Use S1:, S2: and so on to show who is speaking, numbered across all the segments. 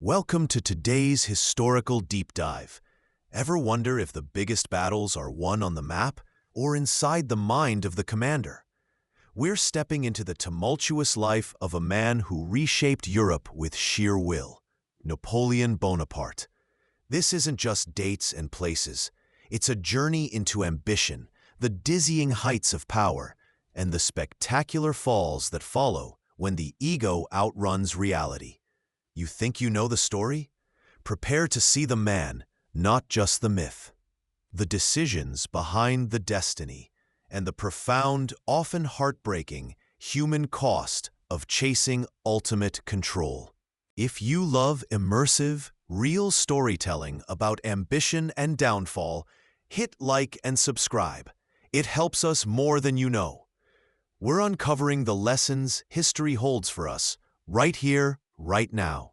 S1: Welcome to today's historical deep dive. Ever wonder if the biggest battles are won on the map or inside the mind of the commander? We're stepping into the tumultuous life of a man who reshaped Europe with sheer will, Napoleon Bonaparte. This isn't just dates and places. It's a journey into ambition, the dizzying heights of power, and the spectacular falls that follow when the ego outruns reality. You think you know the story? Prepare to see the man, not just the myth. The decisions behind the destiny, and the profound, often heartbreaking, human cost of chasing ultimate control. If you love immersive, real storytelling about ambition and downfall, hit like and subscribe. It helps us more than you know. We're uncovering the lessons history holds for us, right here, right now.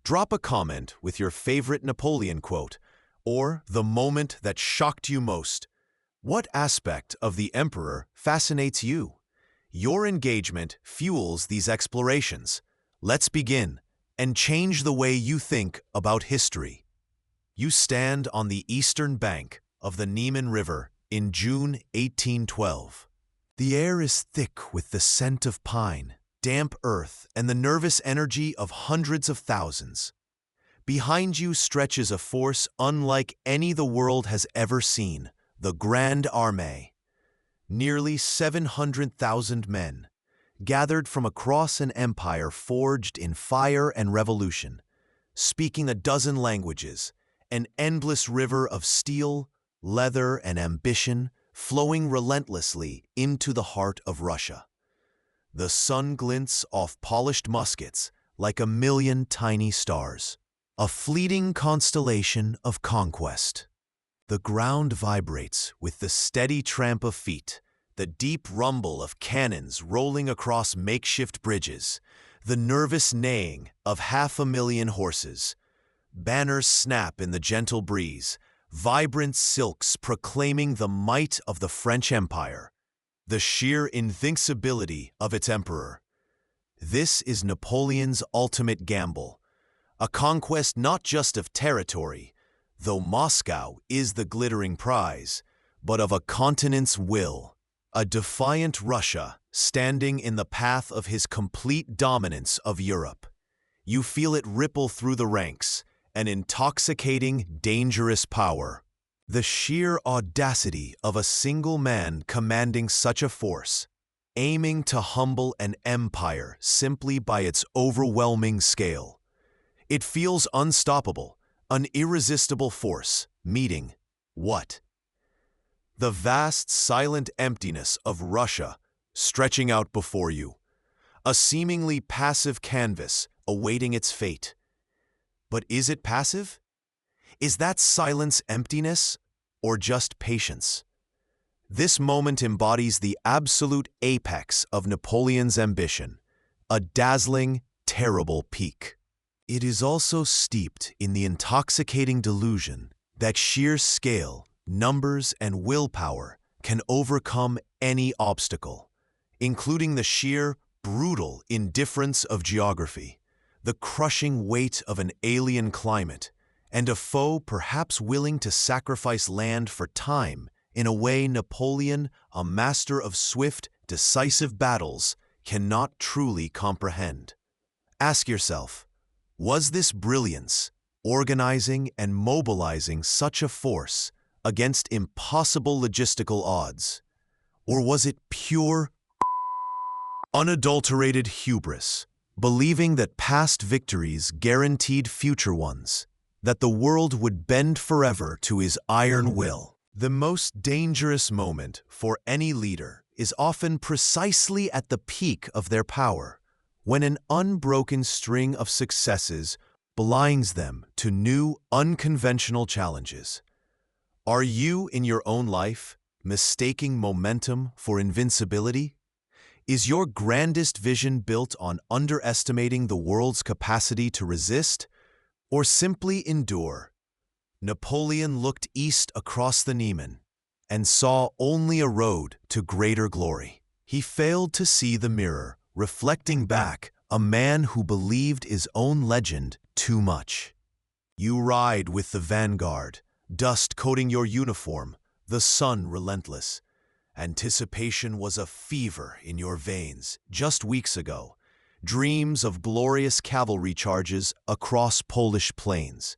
S1: Drop a comment with your favorite Napoleon quote, or the moment that shocked you most. What aspect of the emperor fascinates you? Your engagement fuels these explorations. Let's begin and change the way you think about history. You stand on the eastern bank of the Niemen River in June 1812. The air is thick with the scent of pine, damp earth, and the nervous energy of hundreds of thousands. Behind you stretches a force unlike any the world has ever seen, the Grande Armée. Nearly 700,000 men, gathered from across an empire forged in fire and revolution, speaking a dozen languages, an endless river of steel, leather, and ambition flowing relentlessly into the heart of Russia. The sun glints off polished muskets like a million tiny stars, a fleeting constellation of conquest. The ground vibrates with the steady tramp of feet, the deep rumble of cannons rolling across makeshift bridges, the nervous neighing of 500,000 horses. Banners snap in the gentle breeze, vibrant silks proclaiming the might of the French Empire, the sheer invincibility of its emperor. This is Napoleon's ultimate gamble, a conquest not just of territory, though Moscow is the glittering prize, but of a continent's will, a defiant Russia standing in the path of his complete dominance of Europe. You feel it ripple through the ranks, an intoxicating, dangerous power. The sheer audacity of a single man commanding such a force, aiming to humble an empire simply by its overwhelming scale. It feels unstoppable, an irresistible force, meeting what? The vast, silent emptiness of Russia stretching out before you, a seemingly passive canvas awaiting its fate. But is it passive? Is that silence emptiness, or just patience? This moment embodies the absolute apex of Napoleon's ambition, a dazzling, terrible peak. It is also steeped in the intoxicating delusion that sheer scale, numbers, and willpower can overcome any obstacle, including the sheer, brutal indifference of geography, the crushing weight of an alien climate, and a foe perhaps willing to sacrifice land for time in a way Napoleon, a master of swift, decisive battles, cannot truly comprehend. Ask yourself, was this brilliance, organizing and mobilizing such a force against impossible logistical odds? Or was it pure, unadulterated hubris, believing that past victories guaranteed future ones, that the world would bend forever to his iron will? The most dangerous moment for any leader is often precisely at the peak of their power, when an unbroken string of successes blinds them to new, unconventional challenges. Are you, in your own life, mistaking momentum for invincibility? Is your grandest vision built on underestimating the world's capacity to resist, or simply endure? Napoleon looked east across the Niemen and saw only a road to greater glory. He failed to see the mirror, reflecting back a man who believed his own legend too much. You ride with the vanguard, dust coating your uniform, the sun relentless. Anticipation was a fever in your veins just weeks ago. Dreams of glorious cavalry charges across Polish plains.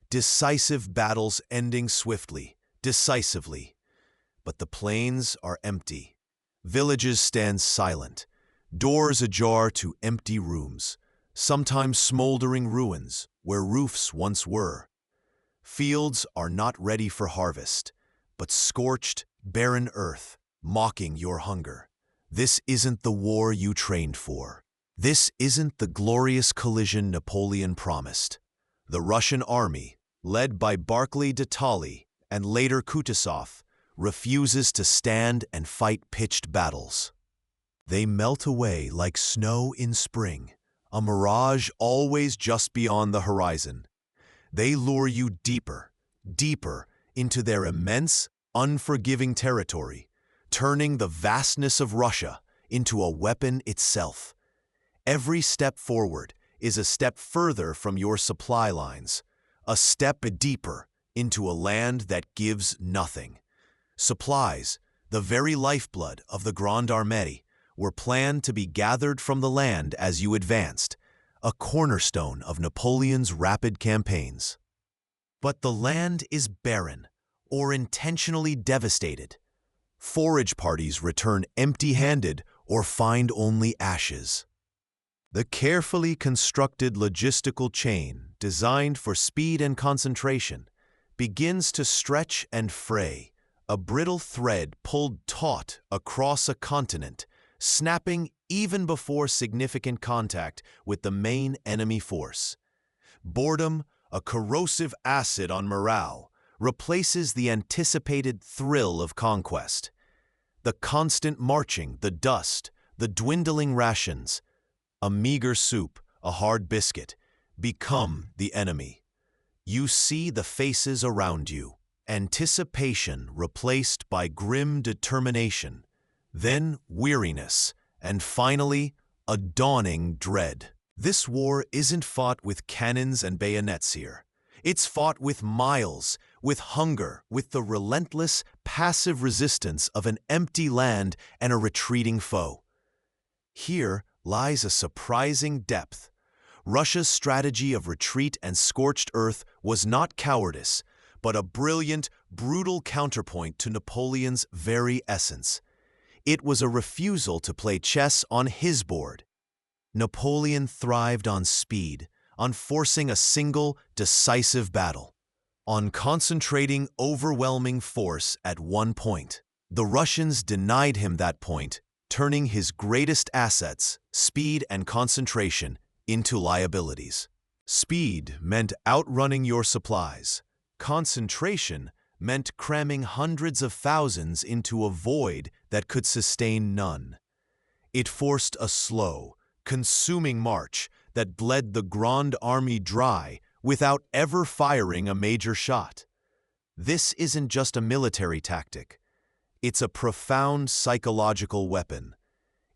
S1: Decisive battles ending swiftly, decisively. But the plains are empty. Villages stand silent, doors ajar to empty rooms, sometimes smoldering ruins where roofs once were. Fields are not ready for harvest, but scorched, barren earth, mocking your hunger. This isn't the war you trained for. This isn't the glorious collision Napoleon promised. The Russian army, led by Barclay de Tolly and later Kutuzov, refuses to stand and fight pitched battles. They melt away like snow in spring, a mirage always just beyond the horizon. They lure you deeper, deeper into their immense, unforgiving territory, turning the vastness of Russia into a weapon itself. Every step forward is a step further from your supply lines, a step deeper into a land that gives nothing. Supplies, the very lifeblood of the Grande Armée, were planned to be gathered from the land as you advanced, a cornerstone of Napoleon's rapid campaigns. But the land is barren or intentionally devastated. Forage parties return empty-handed or find only ashes. The carefully constructed logistical chain, designed for speed and concentration, begins to stretch and fray, a brittle thread pulled taut across a continent, snapping even before significant contact with the main enemy force. Boredom, a corrosive acid on morale, replaces the anticipated thrill of conquest. The constant marching, the dust, the dwindling rations, a meager soup, a hard biscuit, become the enemy. You see the faces around you, anticipation replaced by grim determination, then weariness, and finally, a dawning dread. This war isn't fought with cannons and bayonets here. It's fought with miles, with hunger, with the relentless, passive resistance of an empty land and a retreating foe. Here lies a surprising depth. Russia's strategy of retreat and scorched earth was not cowardice, but a brilliant, brutal counterpoint to Napoleon's very essence. It was a refusal to play chess on his board. Napoleon thrived on speed, on forcing a single, decisive battle, on concentrating overwhelming force at one point. The Russians denied him that point, turning his greatest assets, speed and concentration, into liabilities. Speed meant outrunning your supplies. Concentration meant cramming hundreds of thousands into a void that could sustain none. It forced a slow, consuming march that bled the Grande Armée dry without ever firing a major shot. This isn't just a military tactic. It's a profound psychological weapon.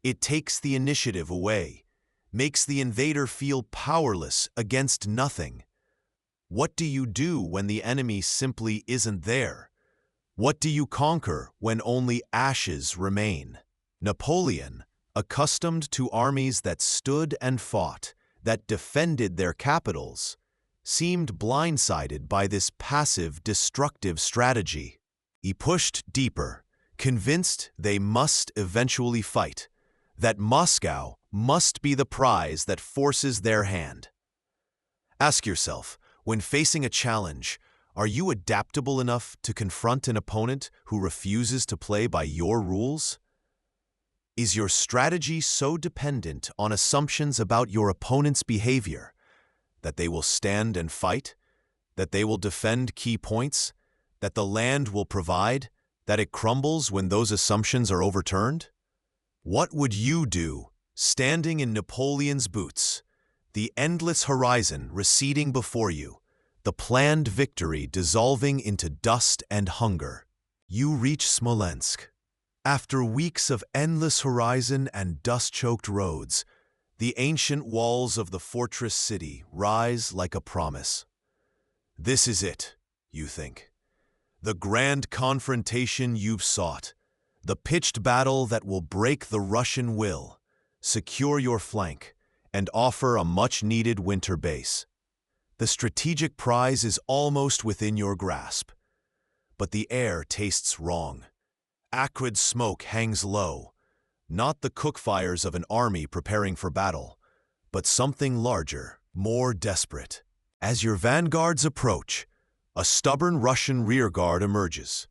S1: It takes the initiative away, makes the invader feel powerless against nothing. What do you do when the enemy simply isn't there? What do you conquer when only ashes remain? Napoleon, accustomed to armies that stood and fought, that defended their capitals, seemed blindsided by this passive, destructive strategy. He pushed deeper, convinced they must eventually fight, that Moscow must be the prize that forces their hand. Ask yourself, when facing a challenge, are you adaptable enough to confront an opponent who refuses to play by your rules? Is your strategy so dependent on assumptions about your opponent's behavior that they will stand and fight, that they will defend key points, that the land will provide, that it crumbles when those assumptions are overturned? What would you do, standing in Napoleon's boots, the endless horizon receding before you, the planned victory dissolving into dust and hunger? You reach Smolensk. After weeks of endless horizon and dust-choked roads, The ancient walls of the fortress city rise like a promise. This is it, you think. The grand confrontation you've sought. The pitched battle that will break the Russian will, secure your flank, and offer a much-needed winter base. The strategic prize is almost within your grasp. But the air tastes wrong. Acrid smoke hangs low. Not the cookfires of an army preparing for battle, but something larger, more desperate. As your vanguards approach, a stubborn Russian rearguard emerges,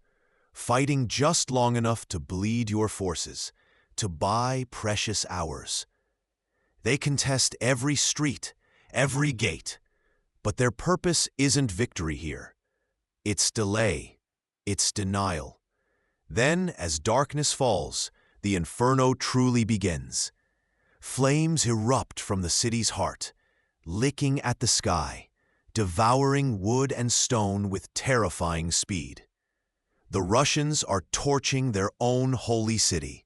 S1: fighting just long enough to bleed your forces, to buy precious hours. They contest every street, every gate, but their purpose isn't victory here. It's delay, it's denial. Then, as darkness falls, the inferno truly begins. Flames erupt from the city's heart, licking at the sky, devouring wood and stone with terrifying speed. The Russians are torching their own holy city.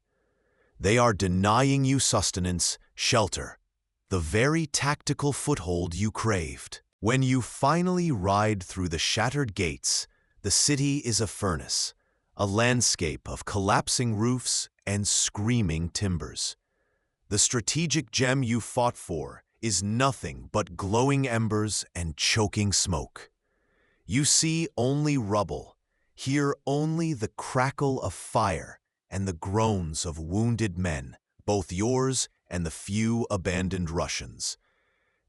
S1: They are denying you sustenance, shelter, the very tactical foothold you craved. When you finally ride through the shattered gates, the city is a furnace, a landscape of collapsing roofs and screaming timbers. The strategic gem you fought for is nothing but glowing embers and choking smoke. You see only rubble, hear only the crackle of fire and the groans of wounded men, both yours and the few abandoned Russians.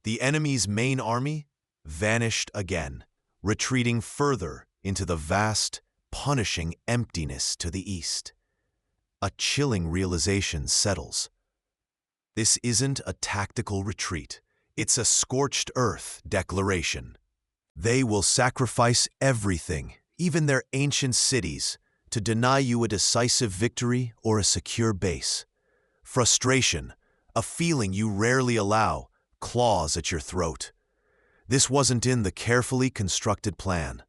S1: The enemy's main army vanished again, retreating further into the vast, punishing emptiness to the east. A chilling realization settles. This isn't a tactical retreat. It's a scorched earth declaration. They will sacrifice everything, even their ancient cities, to deny you a decisive victory or a secure base. Frustration, a feeling you rarely allow, claws at your throat. This wasn't in the carefully constructed plan.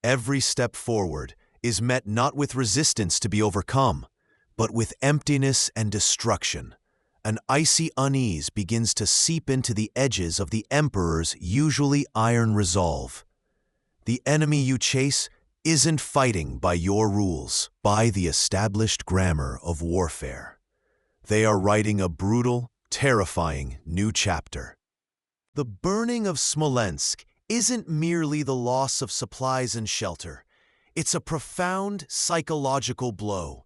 S1: Every step forward is met not with resistance to be overcome, but with emptiness and destruction. An icy unease begins to seep into the edges of the Emperor's usually iron resolve. The enemy you chase isn't fighting by your rules, by the established grammar of warfare. They are writing a brutal, terrifying new chapter. The burning of Smolensk isn't merely the loss of supplies and shelter. It's a profound psychological blow.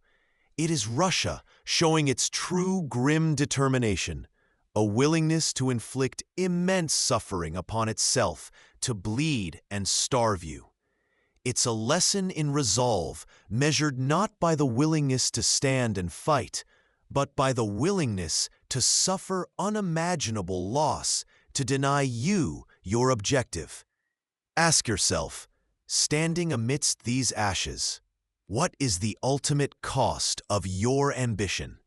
S1: It is Russia showing its true grim determination, a willingness to inflict immense suffering upon itself, to bleed and starve you. It's a lesson in resolve measured not by the willingness to stand and fight, but by the willingness to suffer unimaginable loss, to deny you your objective. Ask yourself, standing amidst these ashes, what is the ultimate cost of your ambition?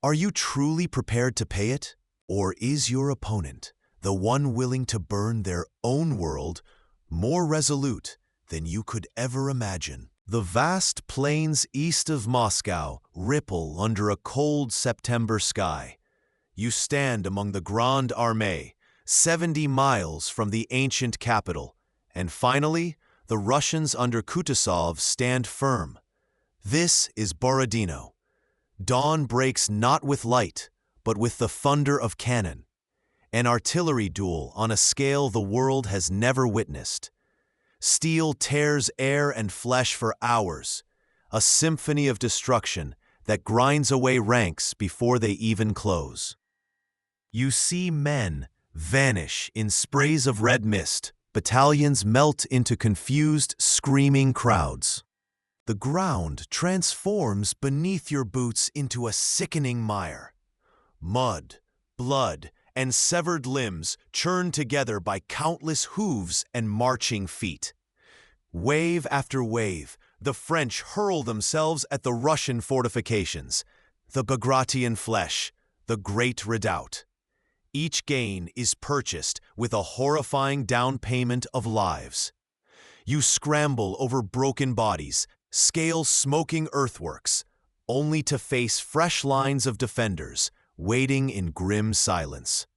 S1: Are you truly prepared to pay it? Or is your opponent, the one willing to burn their own world, more resolute than you could ever imagine? The vast plains east of Moscow ripple under a cold September sky. You stand among the Grande Armée, 70 miles from the ancient capital, and finally, the Russians under Kutuzov stand firm. This is Borodino. Dawn breaks not with light, but with the thunder of cannon. An artillery duel on a scale the world has never witnessed. Steel tears air and flesh for hours, a symphony of destruction that grinds away ranks before they even close. You see men vanish in sprays of red mist, battalions melt into confused, screaming crowds. The ground transforms beneath your boots into a sickening mire. Mud, blood, and severed limbs churned together by countless hooves and marching feet. Wave after wave, the French hurl themselves at the Russian fortifications, the Bagratian flesh, the Great Redoubt. Each gain is purchased with a horrifying down payment of lives. You scramble over broken bodies, scale smoking earthworks, only to face fresh lines of defenders, waiting in grim silence.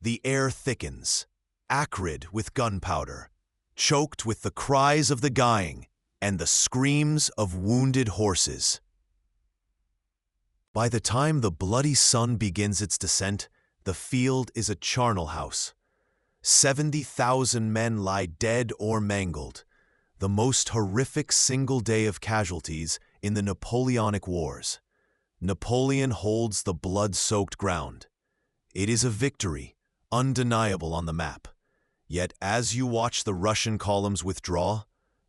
S1: The air thickens, acrid with gunpowder, choked with the cries of the dying and the screams of wounded horses. By the time the bloody sun begins its descent, the field is a charnel house. 70,000 men lie dead or mangled, the most horrific single day of casualties in the Napoleonic Wars. Napoleon holds the blood-soaked ground. It is a victory, undeniable on the map. Yet as you watch the Russian columns withdraw,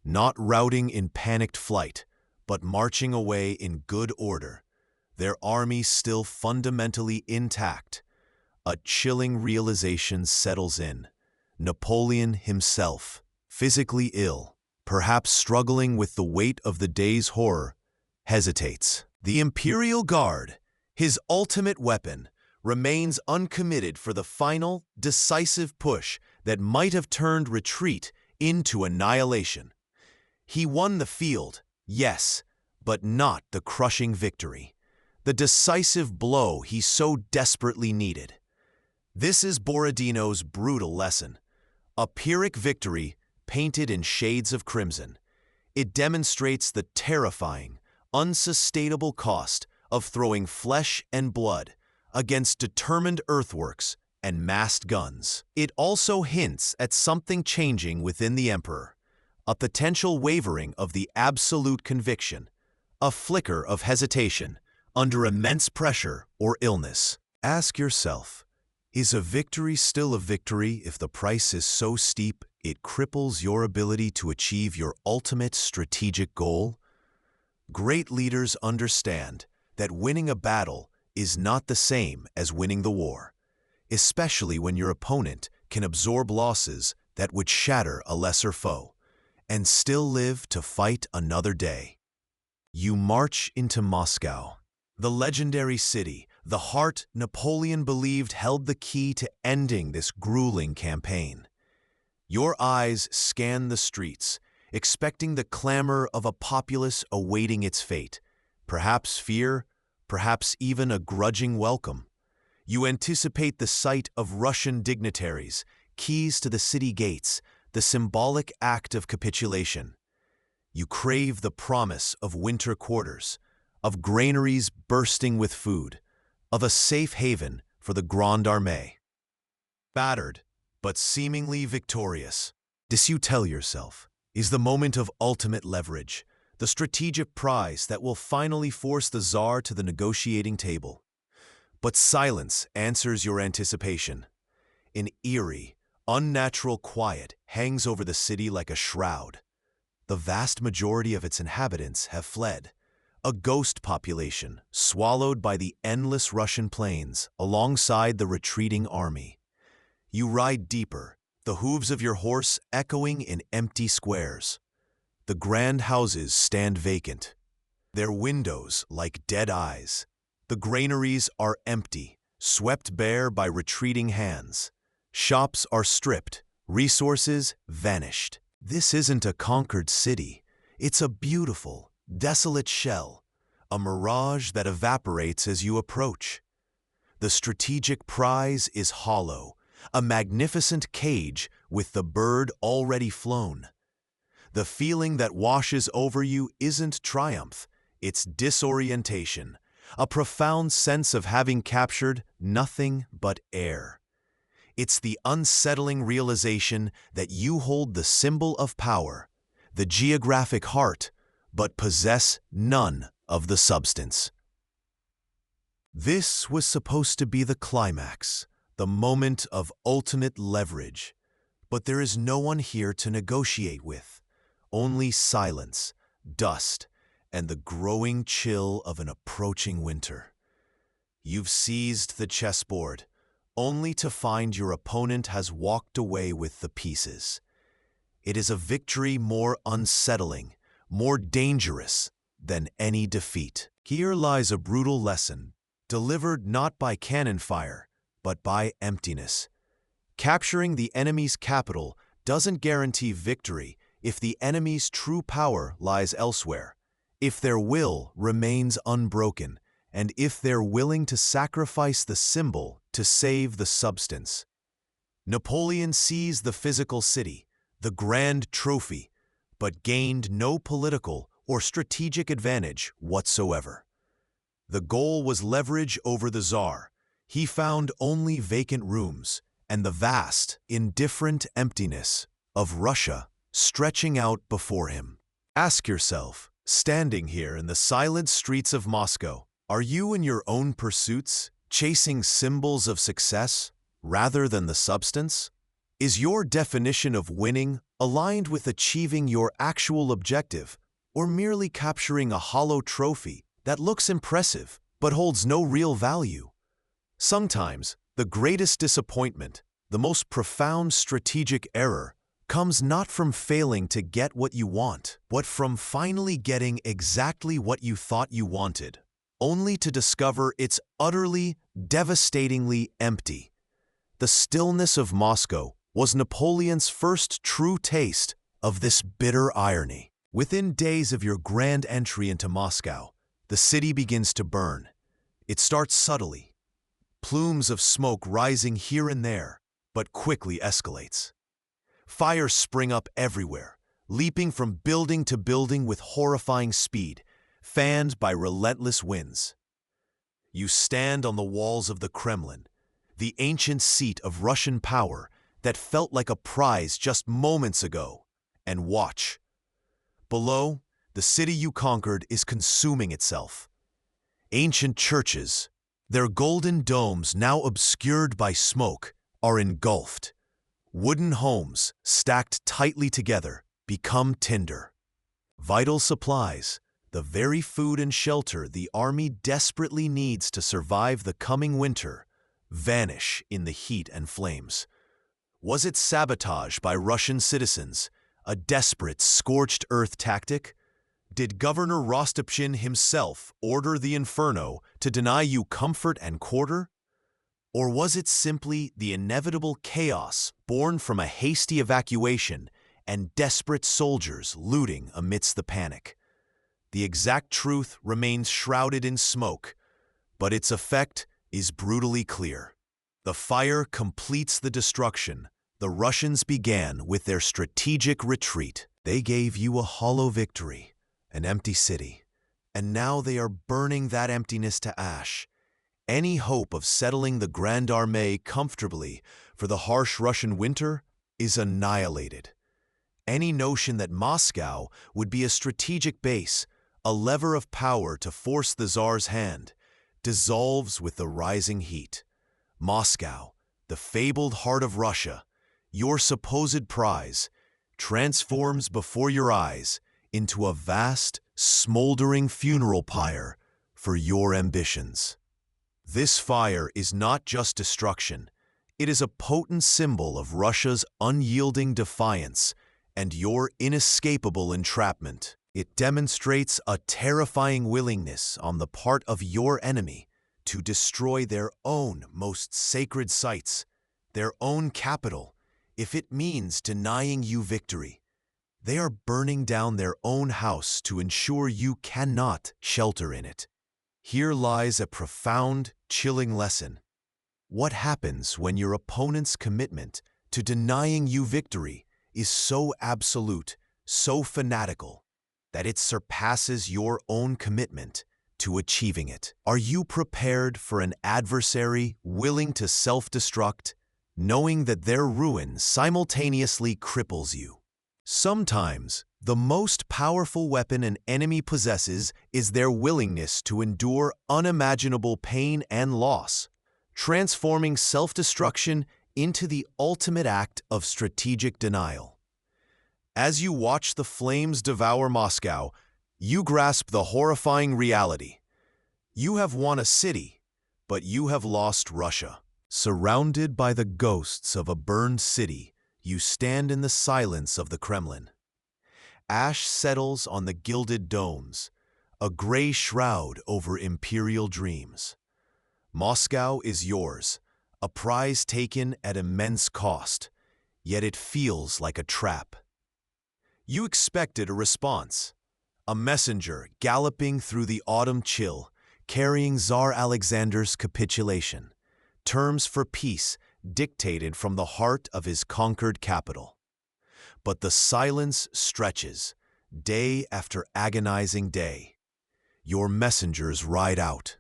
S1: not routing in panicked flight, but marching away in good order, their army still fundamentally intact, a chilling realization settles in. Napoleon himself, physically ill, perhaps struggling with the weight of the day's horror, hesitates. The Imperial Guard, his ultimate weapon, remains uncommitted for the final, decisive push that might have turned retreat into annihilation. He won the field, yes, but not the crushing victory, the decisive blow he so desperately needed. This is Borodino's brutal lesson, a Pyrrhic victory painted in shades of crimson. It demonstrates the terrifying, unsustainable cost of throwing flesh and blood against determined earthworks and massed guns. It also hints at something changing within the emperor, a potential wavering of the absolute conviction, a flicker of hesitation under immense pressure or illness. Ask yourself, is a victory still a victory if the price is so steep it cripples your ability to achieve your ultimate strategic goal? Great leaders understand that winning a battle is not the same as winning the war, especially when your opponent can absorb losses that would shatter a lesser foe and still live to fight another day. You march into Moscow, the legendary city, the heart Napoleon believed held the key to ending this grueling campaign. Your eyes scan the streets, expecting the clamor of a populace awaiting its fate, perhaps fear, perhaps even a grudging welcome. You anticipate the sight of Russian dignitaries, keys to the city gates, the symbolic act of capitulation. You crave the promise of winter quarters, of granaries bursting with food, of a safe haven for the Grande Armée. Battered, but seemingly victorious, this you tell yourself is the moment of ultimate leverage, the strategic prize that will finally force the Tsar to the negotiating table. But silence answers your anticipation. An eerie, unnatural quiet hangs over the city like a shroud. The vast majority of its inhabitants have fled, a ghost population swallowed by the endless Russian plains alongside the retreating army. You ride deeper, the hooves of your horse echoing in empty squares. The grand houses stand vacant, their windows like dead eyes. The granaries are empty, swept bare by retreating hands. Shops are stripped, resources vanished. This isn't a conquered city. It's a beautiful, desolate shell, a mirage that evaporates as you approach. The strategic prize is hollow, a magnificent cage with the bird already flown. The feeling that washes over you isn't triumph, it's disorientation, a profound sense of having captured nothing but air. It's the unsettling realization that you hold the symbol of power, the geographic heart, but possess none of the substance. This was supposed to be the climax, the moment of ultimate leverage, but there is no one here to negotiate with, only silence, dust, and the growing chill of an approaching winter. You've seized the chessboard, only to find your opponent has walked away with the pieces. It is a victory more unsettling, more dangerous than any defeat. Here lies a brutal lesson, delivered not by cannon fire, but by emptiness. Capturing the enemy's capital doesn't guarantee victory if the enemy's true power lies elsewhere, if their will remains unbroken, and if they're willing to sacrifice the symbol to save the substance. Napoleon seized the physical city, the grand trophy, but gained no political or strategic advantage whatsoever. The goal was leverage over the Tsar. He found only vacant rooms and the vast, indifferent emptiness of Russia stretching out before him. Ask yourself, standing here in the silent streets of Moscow, are you in your own pursuits chasing symbols of success rather than the substance? Is your definition of winning aligned with achieving your actual objective, or merely capturing a hollow trophy that looks impressive but holds no real value? Sometimes, the greatest disappointment, the most profound strategic error, comes not from failing to get what you want, but from finally getting exactly what you thought you wanted, only to discover it's utterly, devastatingly empty. The stillness of Moscow was Napoleon's first true taste of this bitter irony. Within days of your grand entry into Moscow, the city begins to burn. It starts subtly, plumes of smoke rising here and there, but quickly escalates. Fires spring up everywhere, leaping from building to building with horrifying speed, fanned by relentless winds. You stand on the walls of the Kremlin, the ancient seat of Russian power that felt like a prize just moments ago, and watch. Below, the city you conquered is consuming itself. Ancient churches, their golden domes now obscured by smoke, are engulfed. Wooden homes, stacked tightly together, become tinder. Vital supplies, the very food and shelter the army desperately needs to survive the coming winter, vanish in the heat and flames. Was it sabotage by Russian citizens, a desperate scorched earth tactic? Did Governor Rostopchin himself order the inferno to deny you comfort and quarter? Or was it simply the inevitable chaos born from a hasty evacuation and desperate soldiers looting amidst the panic? The exact truth remains shrouded in smoke, but its effect is brutally clear. The fire completes the destruction. The Russians began with their strategic retreat. They gave you a hollow victory, an empty city, and now they are burning that emptiness to ash. Any hope of settling the Grande Armée comfortably for the harsh Russian winter is annihilated. Any notion that Moscow would be a strategic base, a lever of power to force the Tsar's hand, dissolves with the rising heat. Moscow, the fabled heart of Russia, your supposed prize, transforms before your eyes into a vast, smoldering funeral pyre for your ambitions. This fire is not just destruction. It is a potent symbol of Russia's unyielding defiance and your inescapable entrapment. It demonstrates a terrifying willingness on the part of your enemy to destroy their own most sacred sites, their own capital, if it means denying you victory. They are burning down their own house to ensure you cannot shelter in it. Here lies a profound, chilling lesson. What happens when your opponent's commitment to denying you victory is so absolute, so fanatical, that it surpasses your own commitment to achieving it? Are you prepared for an adversary willing to self-destruct, knowing that their ruin simultaneously cripples you? Sometimes, the most powerful weapon an enemy possesses is their willingness to endure unimaginable pain and loss, transforming self-destruction into the ultimate act of strategic denial. As you watch the flames devour Moscow, you grasp the horrifying reality. You have won a city, but you have lost Russia. Surrounded by the ghosts of a burned city, you stand in the silence of the Kremlin. Ash settles on the gilded domes, a gray shroud over imperial dreams. Moscow is yours, a prize taken at immense cost, yet it feels like a trap. You expected a response, a messenger galloping through the autumn chill, carrying Tsar Alexander's capitulation, terms for peace dictated from the heart of his conquered capital. But the silence stretches, day after agonizing day. Your messengers ride out,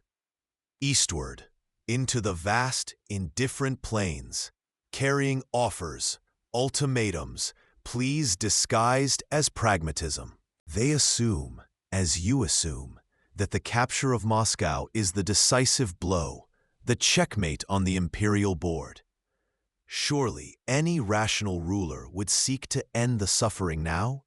S1: eastward, into the vast, indifferent plains, carrying offers, ultimatums, pleas disguised as pragmatism. They assume, as you assume, that the capture of Moscow is the decisive blow, the checkmate on the imperial board. Surely any rational ruler would seek to end the suffering now?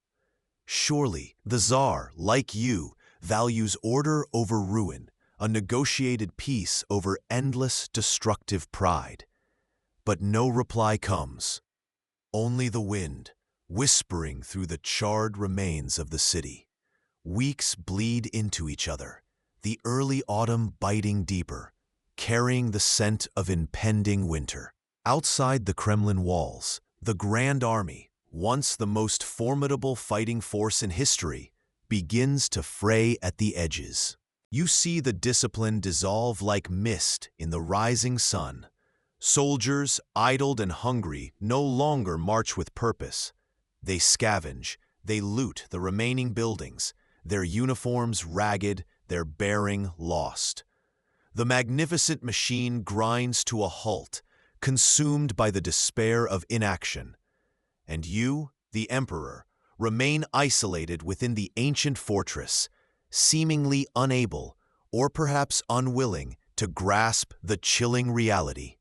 S1: Surely the Tsar, like you, values order over ruin, a negotiated peace over endless destructive pride. But no reply comes. Only the wind, whispering through the charred remains of the city. Weeks bleed into each other, the early autumn biting deeper, carrying the scent of impending winter. Outside the Kremlin walls, the Grand Army, once the most formidable fighting force in history, begins to fray at the edges. You see the discipline dissolve like mist in the rising sun. Soldiers, idled and hungry, no longer march with purpose. They scavenge, they loot the remaining buildings, their uniforms ragged, their bearing lost. The magnificent machine grinds to a halt, consumed by the despair of inaction. And you, the emperor, remain isolated within the ancient fortress, seemingly unable, or perhaps unwilling, to grasp the chilling reality.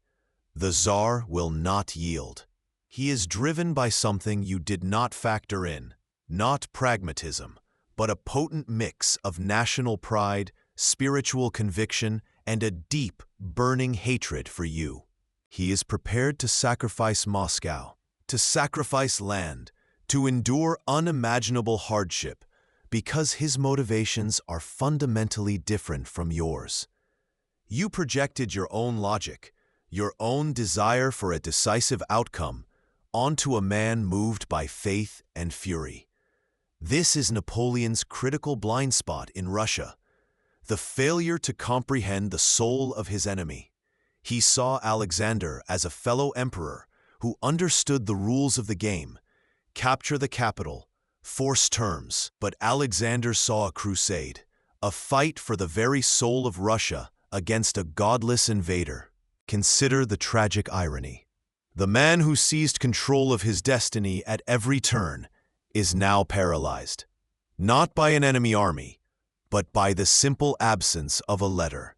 S1: The Tsar will not yield. He is driven by something you did not factor in, not pragmatism, but a potent mix of national pride, spiritual conviction, and a deep, burning hatred for you. He is prepared to sacrifice Moscow, to sacrifice land, to endure unimaginable hardship, because his motivations are fundamentally different from yours. You projected your own logic, your own desire for a decisive outcome, onto a man moved by faith and fury. This is Napoleon's critical blind spot in Russia, the failure to comprehend the soul of his enemy. He saw Alexander as a fellow emperor who understood the rules of the game, capture the capital, force terms. But Alexander saw a crusade, a fight for the very soul of Russia against a godless invader. Consider the tragic irony. The man who seized control of his destiny at every turn is now paralyzed, not by an enemy army, but by the simple absence of a letter.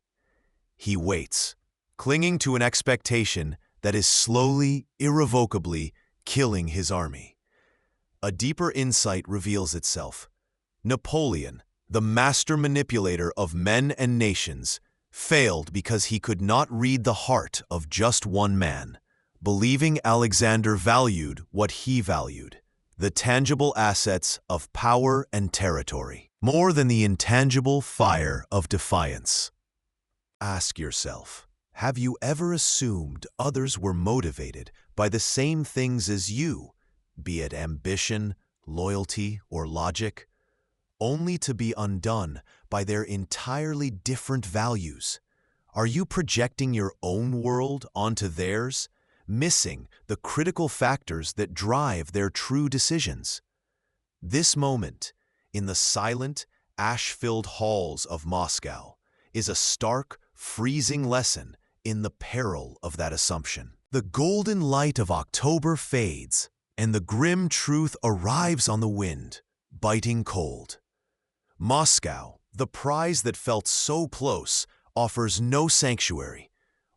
S1: He waits, clinging to an expectation that is slowly, irrevocably killing his army. A deeper insight reveals itself. Napoleon, the master manipulator of men and nations, failed because he could not read the heart of just one man, believing Alexander valued what he valued, the tangible assets of power and territory, more than the intangible fire of defiance. Ask yourself, have you ever assumed others were motivated by the same things as you, be it ambition, loyalty, or logic, only to be undone by their entirely different values? Are you projecting your own world onto theirs, missing the critical factors that drive their true decisions? This moment, in the silent, ash-filled halls of Moscow, is a stark, freezing lesson in the peril of that assumption. The golden light of October fades, and the grim truth arrives on the wind, biting cold. Moscow, the prize that felt so close, offers no sanctuary,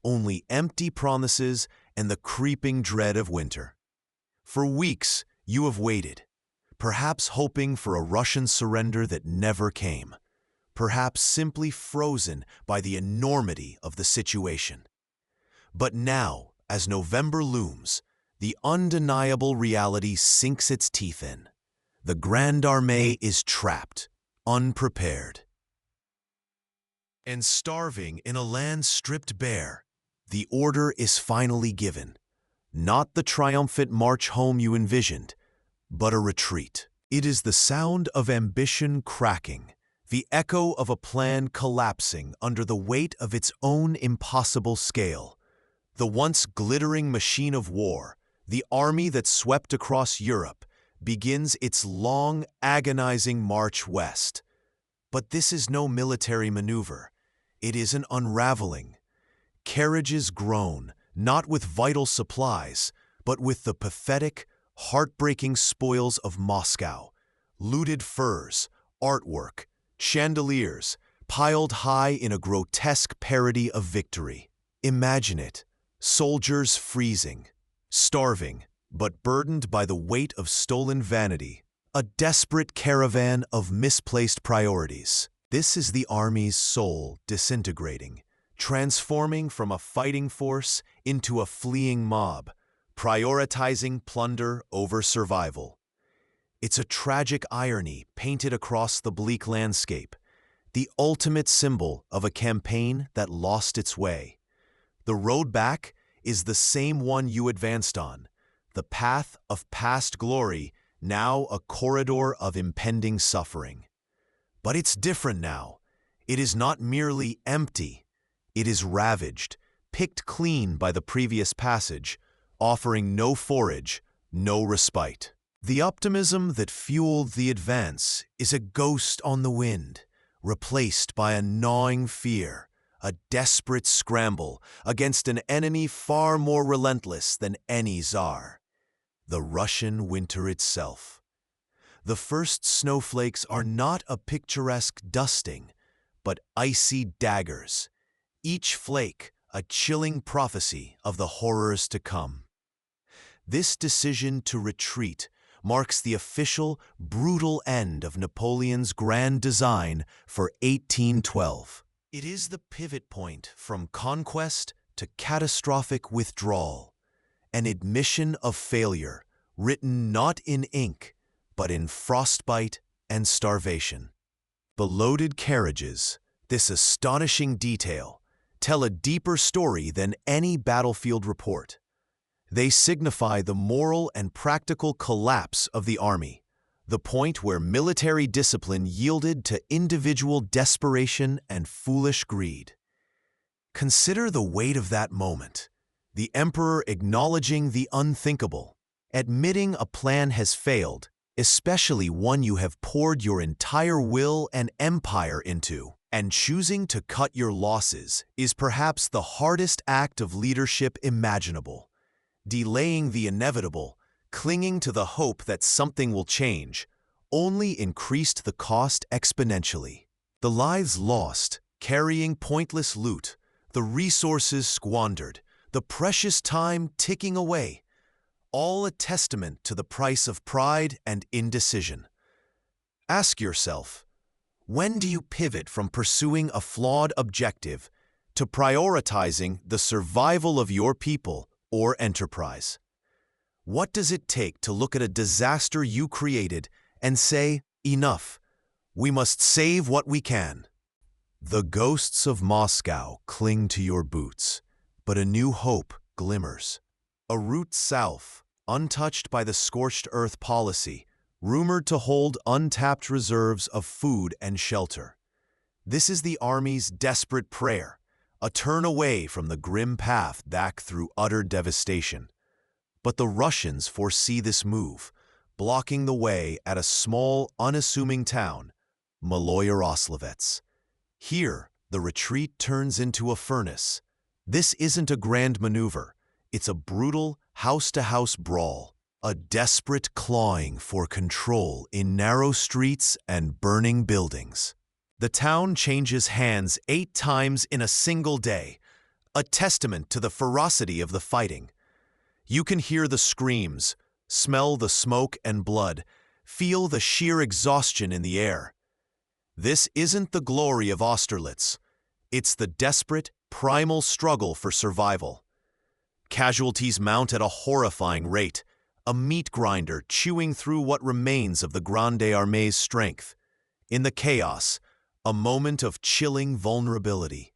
S1: only empty promises and the creeping dread of winter. For weeks, you have waited, perhaps hoping for a Russian surrender that never came, perhaps simply frozen by the enormity of the situation. But now, as November looms, the undeniable reality sinks its teeth in. The Grande Armée is trapped, unprepared, and starving in a land stripped bare. The order is finally given, not the triumphant march home you envisioned, but a retreat. It is the sound of ambition cracking, the echo of a plan collapsing under the weight of its own impossible scale. The once glittering machine of war, the army that swept across Europe, begins its long, agonizing march west. But this is no military maneuver. It is an unraveling. Carriages groan, not with vital supplies, but with the pathetic, heartbreaking spoils of Moscow. Looted furs, artwork, chandeliers, piled high in a grotesque parody of victory. Imagine it, soldiers freezing, starving, but burdened by the weight of stolen vanity, a desperate caravan of misplaced priorities. This is the army's soul disintegrating, transforming from a fighting force into a fleeing mob, prioritizing plunder over survival. It's a tragic irony painted across the bleak landscape, the ultimate symbol of a campaign that lost its way. The road back is the same one you advanced on, the path of past glory, now a corridor of impending suffering. But it's different now. It is not merely empty. It is ravaged, picked clean by the previous passage, offering no forage, no respite. The optimism that fueled the advance is a ghost on the wind, replaced by a gnawing fear, a desperate scramble against an enemy far more relentless than any czar: the Russian winter itself. The first snowflakes are not a picturesque dusting, but icy daggers, each flake a chilling prophecy of the horrors to come. This decision to retreat marks the official, brutal end of Napoleon's grand design for 1812. It is the pivot point from conquest to catastrophic withdrawal, an admission of failure written not in ink, but in frostbite and starvation. The loaded carriages, this astonishing detail, tell a deeper story than any battlefield report. They signify the moral and practical collapse of the army, the point where military discipline yielded to individual desperation and foolish greed. Consider the weight of that moment, the emperor acknowledging the unthinkable, admitting a plan has failed, especially one you have poured your entire will and empire into, and choosing to cut your losses is perhaps the hardest act of leadership imaginable. Delaying the inevitable, clinging to the hope that something will change, only increased the cost exponentially. The lives lost, carrying pointless loot, the resources squandered, the precious time ticking away, all a testament to the price of pride and indecision. Ask yourself, when do you pivot from pursuing a flawed objective to prioritizing the survival of your people or enterprise? What does it take to look at a disaster you created and say, enough, we must save what we can? The ghosts of Moscow cling to your boots, but a new hope glimmers. A route south, untouched by the scorched earth policy, rumored to hold untapped reserves of food and shelter. This is the army's desperate prayer, a turn away from the grim path back through utter devastation. But the Russians foresee this move, blocking the way at a small, unassuming town, Maloyaroslavets. Here, the retreat turns into a furnace. This isn't a grand maneuver. It's a brutal, house-to-house brawl, a desperate clawing for control in narrow streets and burning buildings. The town changes hands 8 times in a single day, a testament to the ferocity of the fighting. You can hear the screams, smell the smoke and blood, feel the sheer exhaustion in the air. This isn't the glory of Austerlitz. It's the desperate, primal struggle for survival. Casualties mount at a horrifying rate, a meat grinder chewing through what remains of the Grande Armée's strength. In the chaos, a moment of chilling vulnerability.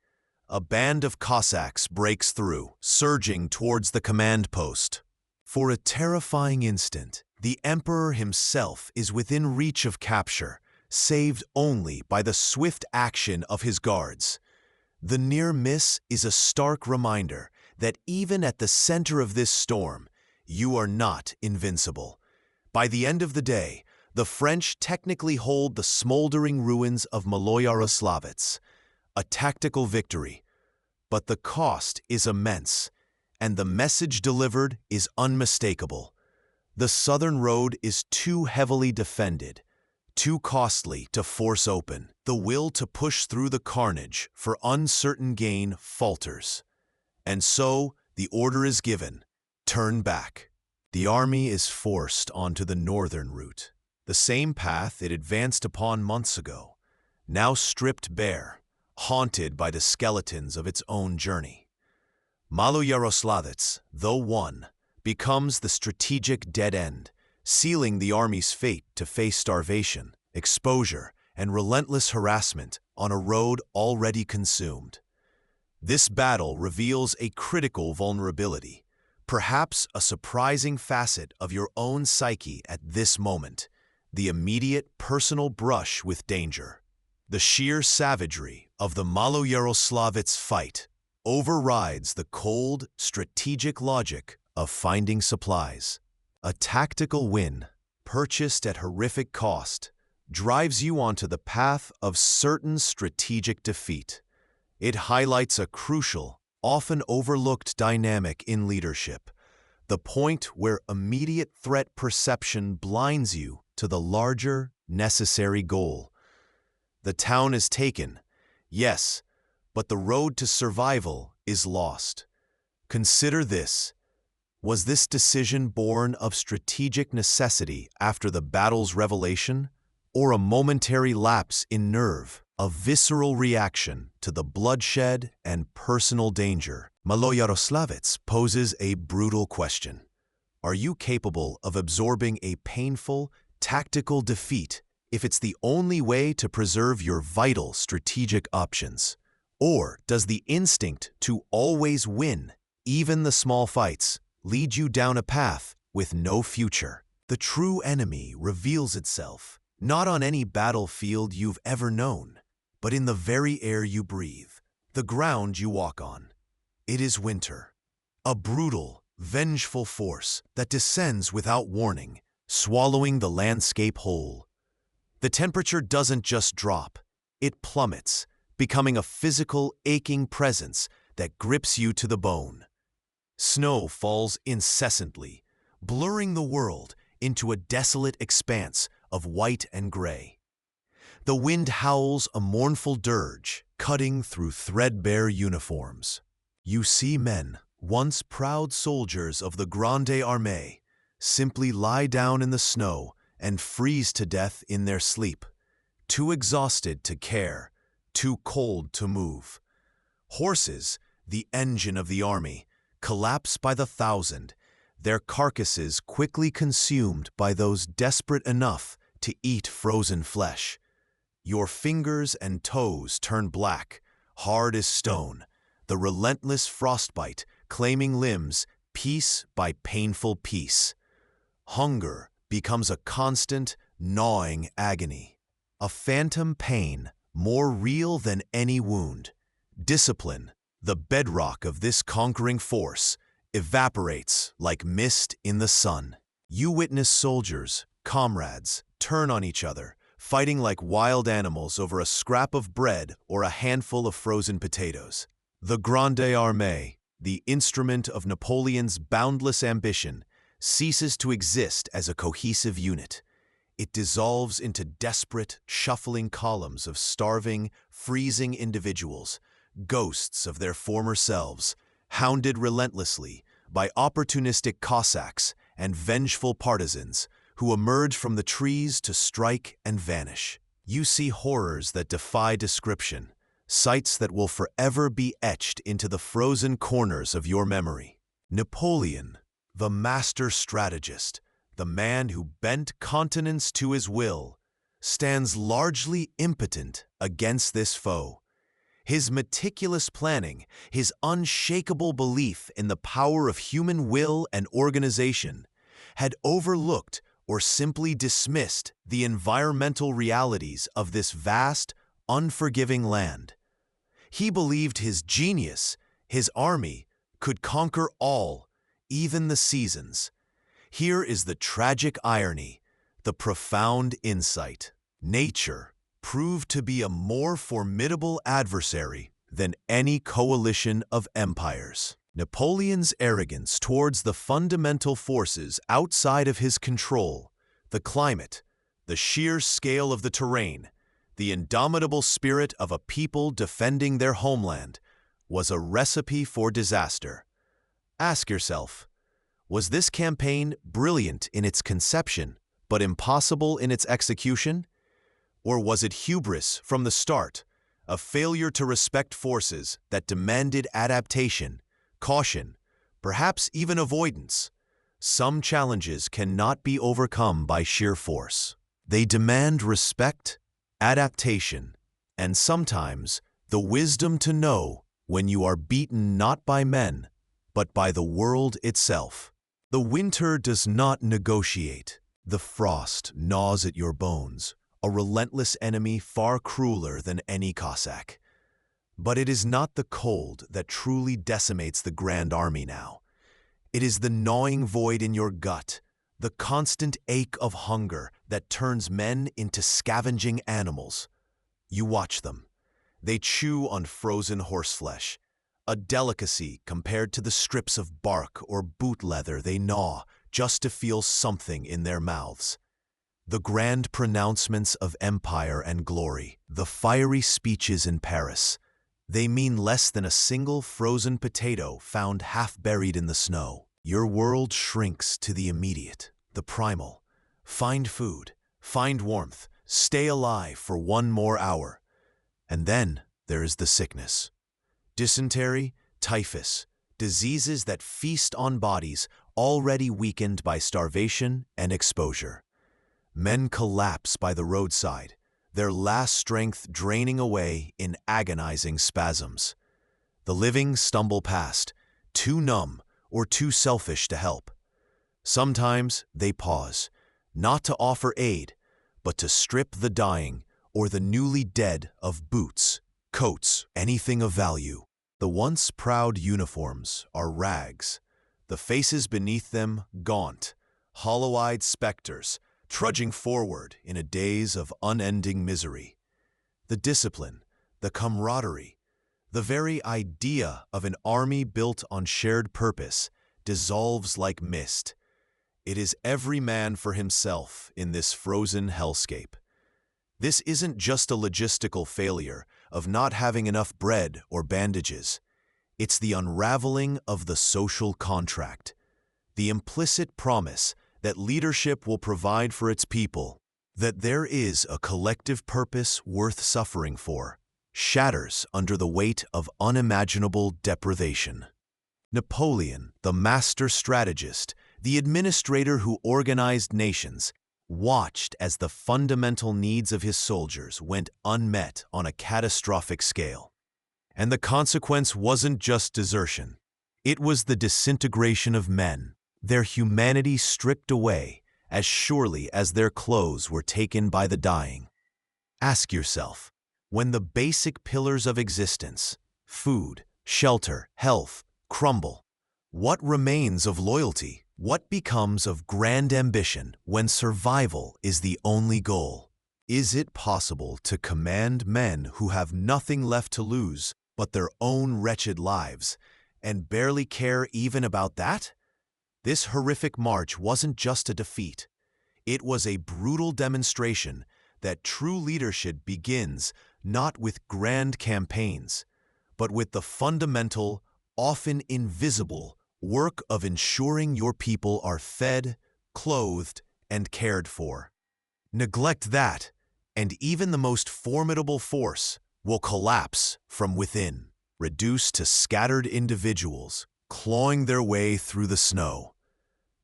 S1: A band of Cossacks breaks through, surging towards the command post. For a terrifying instant, the emperor himself is within reach of capture, saved only by the swift action of his guards. The near miss is a stark reminder that even at the center of this storm, you are not invincible. By the end of the day, the French technically hold the smoldering ruins of Maloyaroslavets, a tactical victory, but the cost is immense, and the message delivered is unmistakable. The southern road is too heavily defended, too costly to force open. The will to push through the carnage for uncertain gain falters. And so, the order is given, turn back. The army is forced onto the northern route, the same path it advanced upon months ago, now stripped bare, haunted by the skeletons of its own journey. Maloyaroslavets, though won, becomes the strategic dead end, sealing the army's fate to face starvation, exposure, and relentless harassment on a road already consumed. This battle reveals a critical vulnerability, perhaps a surprising facet of your own psyche at this moment, the immediate personal brush with danger. The sheer savagery of the Maloyaroslavets fight overrides the cold, strategic logic of finding supplies. A tactical win, purchased at horrific cost, drives you onto the path of certain strategic defeat. It highlights a crucial, often overlooked dynamic in leadership, the point where immediate threat perception blinds you to the larger, necessary goal. The town is taken, yes, but the road to survival is lost. Consider this. Was this decision born of strategic necessity after the battle's revelation, or a momentary lapse in nerve, a visceral reaction to the bloodshed and personal danger? Maloyaroslavets poses a brutal question. Are you capable of absorbing a painful, tactical defeat if it's the only way to preserve your vital strategic options? Or does the instinct to always win, even the small fights, lead you down a path with no future? The true enemy reveals itself not on any battlefield you've ever known, but in the very air you breathe, the ground you walk on. It is winter, a brutal, vengeful force that descends without warning, swallowing the landscape whole. The temperature doesn't just drop, it plummets, becoming a physical, aching presence that grips you to the bone. Snow falls incessantly, blurring the world into a desolate expanse of white and gray. The wind howls a mournful dirge, cutting through threadbare uniforms. You see men, once proud soldiers of the Grande Armée, simply lie down in the snow and freeze to death in their sleep, too exhausted to care, too cold to move. Horses, the engine of the army, collapse by the thousand, their carcasses quickly consumed by those desperate enough to eat frozen flesh. Your fingers and toes turn black, hard as stone, the relentless frostbite claiming limbs piece by painful piece. Hunger becomes a constant, gnawing agony, a phantom pain more real than any wound. Discipline, the bedrock of this conquering force, evaporates like mist in the sun. You witness soldiers, comrades, turn on each other, fighting like wild animals over a scrap of bread or a handful of frozen potatoes. The Grande Armée, the instrument of Napoleon's boundless ambition, ceases to exist as a cohesive unit. It dissolves into desperate, shuffling columns of starving, freezing individuals, ghosts of their former selves, hounded relentlessly by opportunistic Cossacks and vengeful partisans who emerge from the trees to strike and vanish. You see horrors that defy description, sights that will forever be etched into the frozen corners of your memory. Napoleon, the master strategist, the man who bent continents to his will, stands largely impotent against this foe. His meticulous planning, his unshakable belief in the power of human will and organization, had overlooked or simply dismissed the environmental realities of this vast, unforgiving land. He believed his genius, his army, could conquer all, even the seasons. Here is the tragic irony, the profound insight. Nature proved to be a more formidable adversary than any coalition of empires. Napoleon's arrogance towards the fundamental forces outside of his control, the climate, the sheer scale of the terrain, the indomitable spirit of a people defending their homeland, was a recipe for disaster. Ask yourself, was this campaign brilliant in its conception, but impossible in its execution? Or was it hubris from the start, a failure to respect forces that demanded adaptation, caution, perhaps even avoidance? Some challenges cannot be overcome by sheer force. They demand respect, adaptation, and sometimes the wisdom to know when you are beaten not by men, but by the world itself. The winter does not negotiate. The frost gnaws at your bones, a relentless enemy far crueler than any Cossack. But it is not the cold that truly decimates the Grand Army now. It is the gnawing void in your gut, the constant ache of hunger that turns men into scavenging animals. You watch them. They chew on frozen horseflesh, a delicacy compared to the strips of bark or boot leather they gnaw just to feel something in their mouths. The grand pronouncements of empire and glory, the fiery speeches in Paris, they mean less than a single frozen potato found half buried in the snow. Your world shrinks to the immediate, the primal. Find food, find warmth, stay alive for one more hour. And then there is the sickness. Dysentery, typhus, diseases that feast on bodies already weakened by starvation and exposure. Men collapse by the roadside, their last strength draining away in agonizing spasms. The living stumble past, too numb or too selfish to help. Sometimes they pause, not to offer aid, but to strip the dying or the newly dead of boots, coats, anything of value. The once proud uniforms are rags, the faces beneath them gaunt, hollow-eyed specters, trudging forward in a daze of unending misery. The discipline, the camaraderie, the very idea of an army built on shared purpose dissolves like mist. It is every man for himself in this frozen hellscape. This isn't just a logistical failure of not having enough bread or bandages. It's the unraveling of the social contract, the implicit promise that leadership will provide for its people, that there is a collective purpose worth suffering for, shatters under the weight of unimaginable deprivation. Napoleon, the master strategist, the administrator who organized nations, watched as the fundamental needs of his soldiers went unmet on a catastrophic scale. And the consequence wasn't just desertion. It was the disintegration of men, their humanity stripped away as surely as their clothes were taken by the dying. Ask yourself, when the basic pillars of existence, food, shelter, health, crumble, what remains of loyalty? What becomes of grand ambition when survival is the only goal? Is it possible to command men who have nothing left to lose but their own wretched lives, and barely care even about that? This horrific march wasn't just a defeat. It was a brutal demonstration that true leadership begins not with grand campaigns, but with the fundamental, often invisible, work of ensuring your people are fed, clothed, and cared for. Neglect that, and even the most formidable force will collapse from within, reduced to scattered individuals clawing their way through the snow.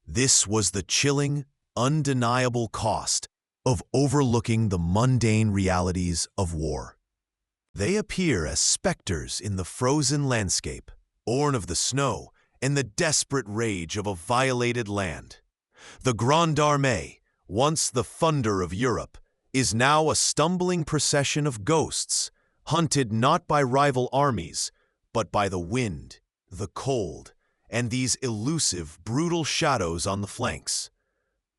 S1: This was the chilling, undeniable cost of overlooking the mundane realities of war. They appear as specters in the frozen landscape, born of the snow and the desperate rage of a violated land. The Grande Armée, once the thunder of Europe, is now a stumbling procession of ghosts, hunted not by rival armies, but by the wind, the cold, and these elusive, brutal shadows on the flanks.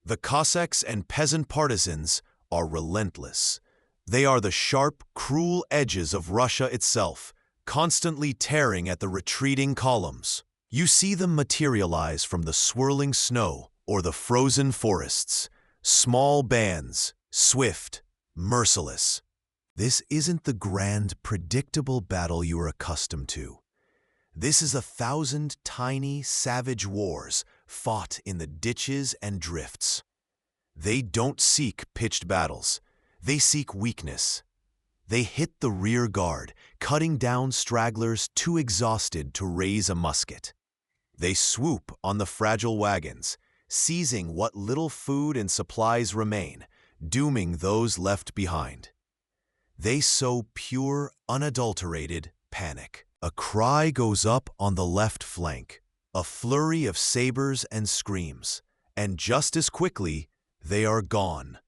S1: The Cossacks and peasant partisans are relentless. They are the sharp, cruel edges of Russia itself, constantly tearing at the retreating columns. You see them materialize from the swirling snow or the frozen forests, small bands, swift, merciless. This isn't the grand, predictable battle you are accustomed to. This is 1,000 tiny, savage wars fought in the ditches and drifts. They don't seek pitched battles. They seek weakness. They hit the rear guard, cutting down stragglers too exhausted to raise a musket. They swoop on the fragile wagons, seizing what little food and supplies remain, dooming those left behind. They sow pure, unadulterated panic. A cry goes up on the left flank, a flurry of sabers and screams, and just as quickly, they are gone,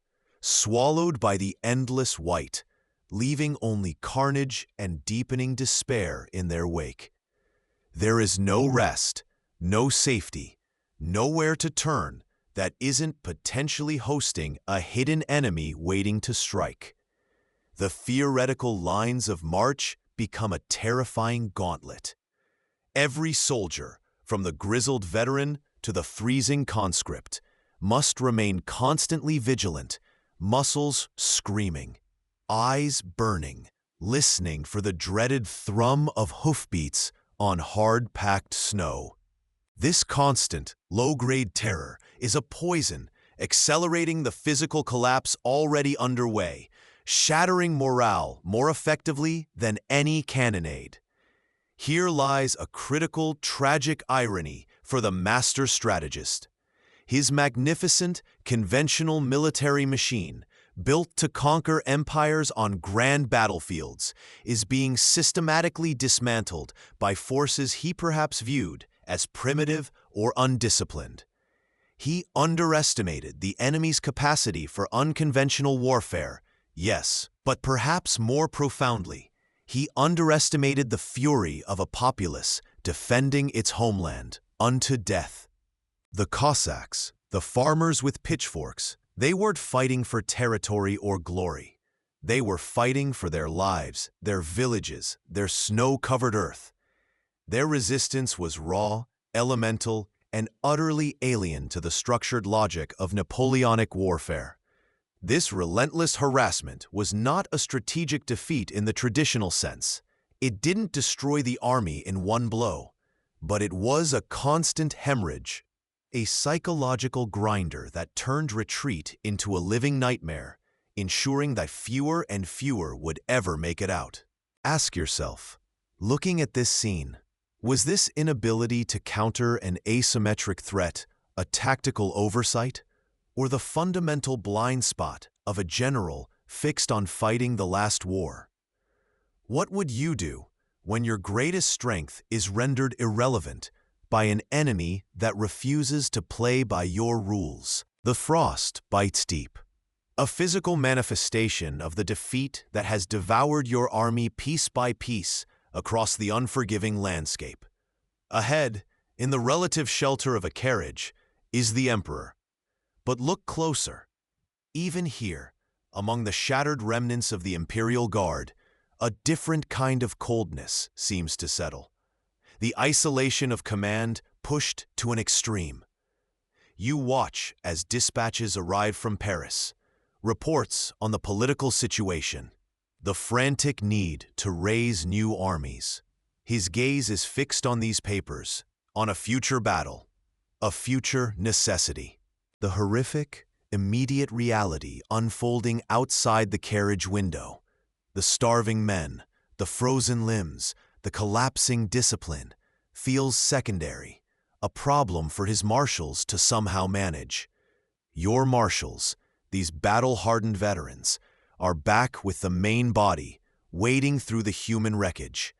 S1: swallowed by the endless white, leaving only carnage and deepening despair in their wake. There is no rest, no safety, nowhere to turn that isn't potentially hosting a hidden enemy waiting to strike. The theoretical lines of march become a terrifying gauntlet. Every soldier, from the grizzled veteran to the freezing conscript, must remain constantly vigilant, muscles screaming, eyes burning, listening for the dreaded thrum of hoofbeats on hard-packed snow. This constant, low-grade terror is a poison, accelerating the physical collapse already underway, shattering morale more effectively than any cannonade. Here lies a critical, tragic irony for the master strategist. His magnificent, conventional military machine, built to conquer empires on grand battlefields, is being systematically dismantled by forces he perhaps viewed as primitive or undisciplined. He underestimated the enemy's capacity for unconventional warfare, yes, but perhaps more profoundly, he underestimated the fury of a populace defending its homeland unto death. The Cossacks, the farmers with pitchforks, they weren't fighting for territory or glory. They were fighting for their lives, their villages, their snow-covered earth. Their resistance was raw, elemental, and utterly alien to the structured logic of Napoleonic warfare. This relentless harassment was not a strategic defeat in the traditional sense. It didn't destroy the army in one blow, but it was a constant hemorrhage, a psychological grinder that turned retreat into a living nightmare, ensuring that fewer and fewer would ever make it out. Ask yourself, looking at this scene, was this inability to counter an asymmetric threat a tactical oversight, or the fundamental blind spot of a general fixed on fighting the last war? What would you do when your greatest strength is rendered irrelevant by an enemy that refuses to play by your rules? The frost bites deep, a physical manifestation of the defeat that has devoured your army piece by piece across the unforgiving landscape. Ahead, in the relative shelter of a carriage, is the emperor. But look closer. Even here, among the shattered remnants of the Imperial Guard, a different kind of coldness seems to settle. The isolation of command pushed to an extreme. You watch as dispatches arrive from Paris, reports on the political situation, the frantic need to raise new armies. His gaze is fixed on these papers, on a future battle, a future necessity. The horrific, immediate reality unfolding outside the carriage window. The starving men, the frozen limbs, the collapsing discipline, feels secondary, a problem for his marshals to somehow manage. Your marshals, these battle-hardened veterans, are back with the main body, wading through the human wreckage.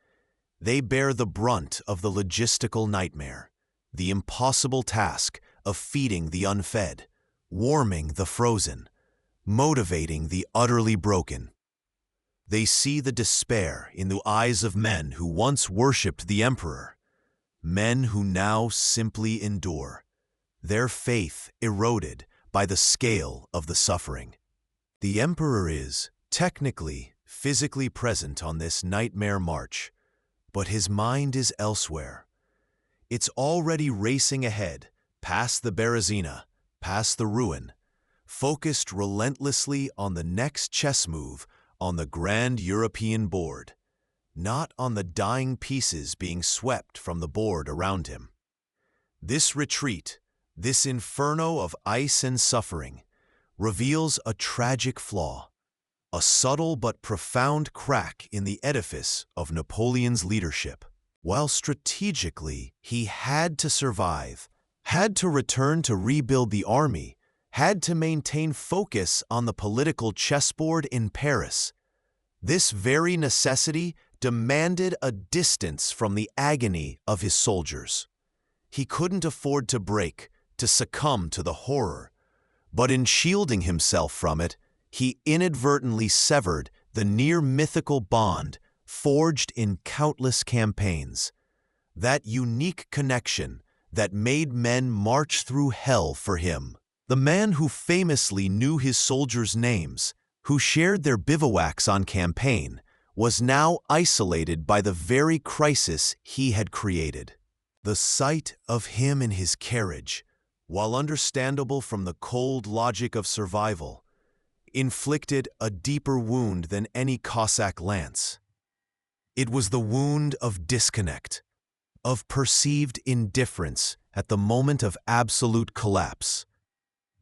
S1: They bear the brunt of the logistical nightmare, the impossible task of feeding the unfed, warming the frozen, motivating the utterly broken. They see the despair in the eyes of men who once worshipped the emperor, men who now simply endure, their faith eroded by the scale of the suffering. The emperor is, technically, physically present on this nightmare march, but his mind is elsewhere. It's already racing ahead, past the Berezina, past the ruin, focused relentlessly on the next chess move on the grand European board, not on the dying pieces being swept from the board around him. This retreat, this inferno of ice and suffering, reveals a tragic flaw, a subtle but profound crack in the edifice of Napoleon's leadership. While strategically he had to survive, had to return to rebuild the army, had to maintain focus on the political chessboard in Paris, this very necessity demanded a distance from the agony of his soldiers. He couldn't afford to break, to succumb to the horror, but in shielding himself from it, he inadvertently severed the near-mythical bond forged in countless campaigns, that unique connection that made men march through hell for him. The man who famously knew his soldiers' names, who shared their bivouacs on campaign, was now isolated by the very crisis he had created. The sight of him in his carriage, while understandable from the cold logic of survival, inflicted a deeper wound than any Cossack lance. It was the wound of disconnect, of perceived indifference at the moment of absolute collapse.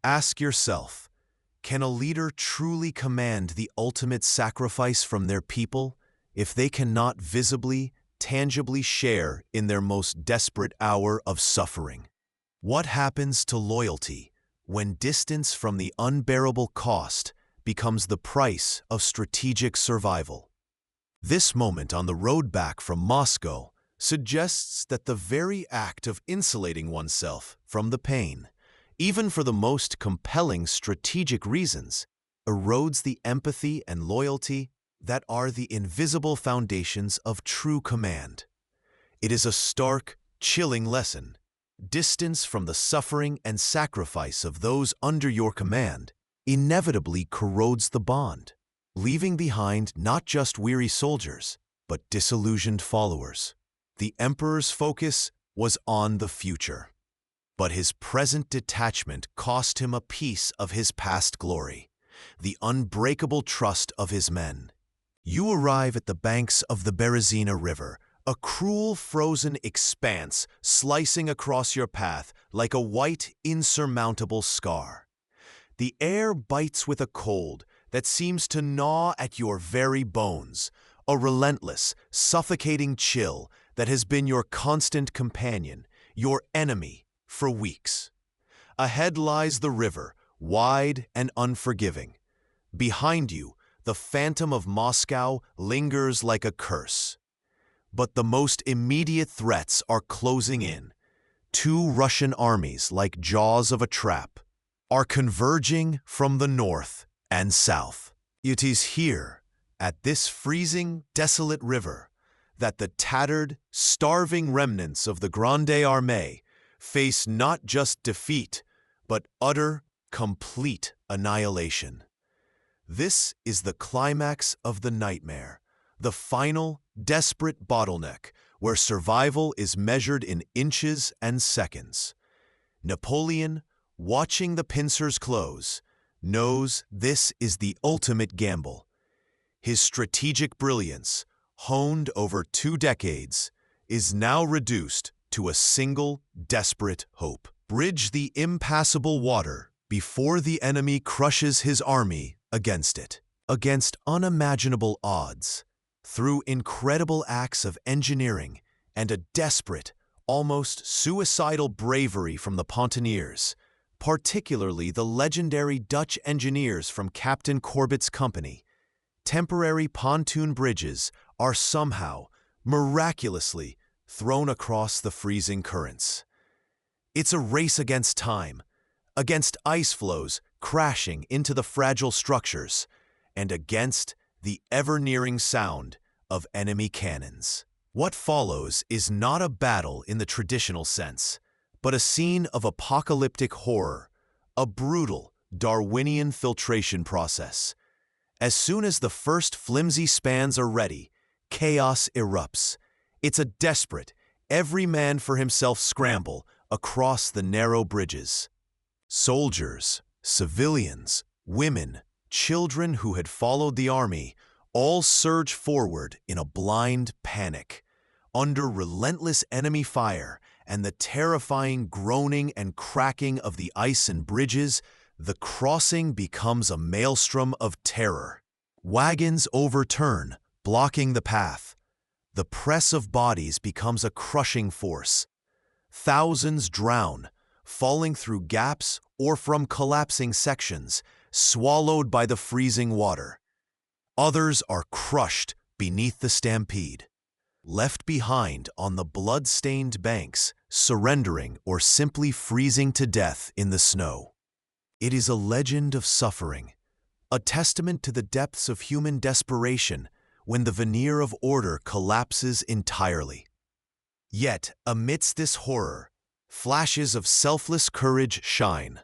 S1: Ask yourself, can a leader truly command the ultimate sacrifice from their people if they cannot visibly, tangibly share in their most desperate hour of suffering? What happens to loyalty when distance from the unbearable cost becomes the price of strategic survival? This moment on the road back from Moscow suggests that the very act of insulating oneself from the pain, even for the most compelling strategic reasons, erodes the empathy and loyalty that are the invisible foundations of true command. It is a stark, chilling lesson. Distance from the suffering and sacrifice of those under your command inevitably corrodes the bond, leaving behind not just weary soldiers, but disillusioned followers. The emperor's focus was on the future, but his present detachment cost him a piece of his past glory, the unbreakable trust of his men. You arrive at the banks of the Berezina River, a cruel frozen expanse slicing across your path like a white, insurmountable scar. The air bites with a cold that seems to gnaw at your very bones, a relentless, suffocating chill that has been your constant companion, your enemy, for weeks. Ahead lies the river, wide and unforgiving. Behind you, the phantom of Moscow lingers like a curse. But the most immediate threats are closing in. Two Russian armies, like jaws of a trap, are converging from the north and south. It is here, at this freezing, desolate river, that the tattered, starving remnants of the Grande Armée face not just defeat, but utter, complete annihilation. This is the climax of the nightmare, the final, desperate bottleneck where survival is measured in inches and seconds. Napoleon, watching the pincers close, knows this is the ultimate gamble. His strategic brilliance, honed over 2 decades, is now reduced to a single, desperate hope. Bridge the impassable water before the enemy crushes his army against it, against unimaginable odds, through incredible acts of engineering and a desperate, almost suicidal bravery from the pontooniers, particularly the legendary Dutch engineers from Captain Corbett's company. Temporary pontoon bridges are somehow, miraculously, thrown across the freezing currents. It's a race against time, against ice floes crashing into the fragile structures, and against the ever-nearing sound of enemy cannons. What follows is not a battle in the traditional sense, but a scene of apocalyptic horror, a brutal Darwinian filtration process. As soon as the first flimsy spans are ready, chaos erupts. It's a desperate, every-man-for-himself scramble across the narrow bridges. Soldiers, civilians, women, children who had followed the army all surge forward in a blind panic. Under relentless enemy fire and the terrifying groaning and cracking of the ice and bridges, the crossing becomes a maelstrom of terror. Wagons overturn, blocking the path. The press of bodies becomes a crushing force. Thousands drown, falling through gaps or from collapsing sections, swallowed by the freezing water. Others are crushed beneath the stampede, left behind on the blood-stained banks, surrendering or simply freezing to death in the snow. It is a legend of suffering, a testament to the depths of human desperation when the veneer of order collapses entirely. Yet, amidst this horror, flashes of selfless courage shine.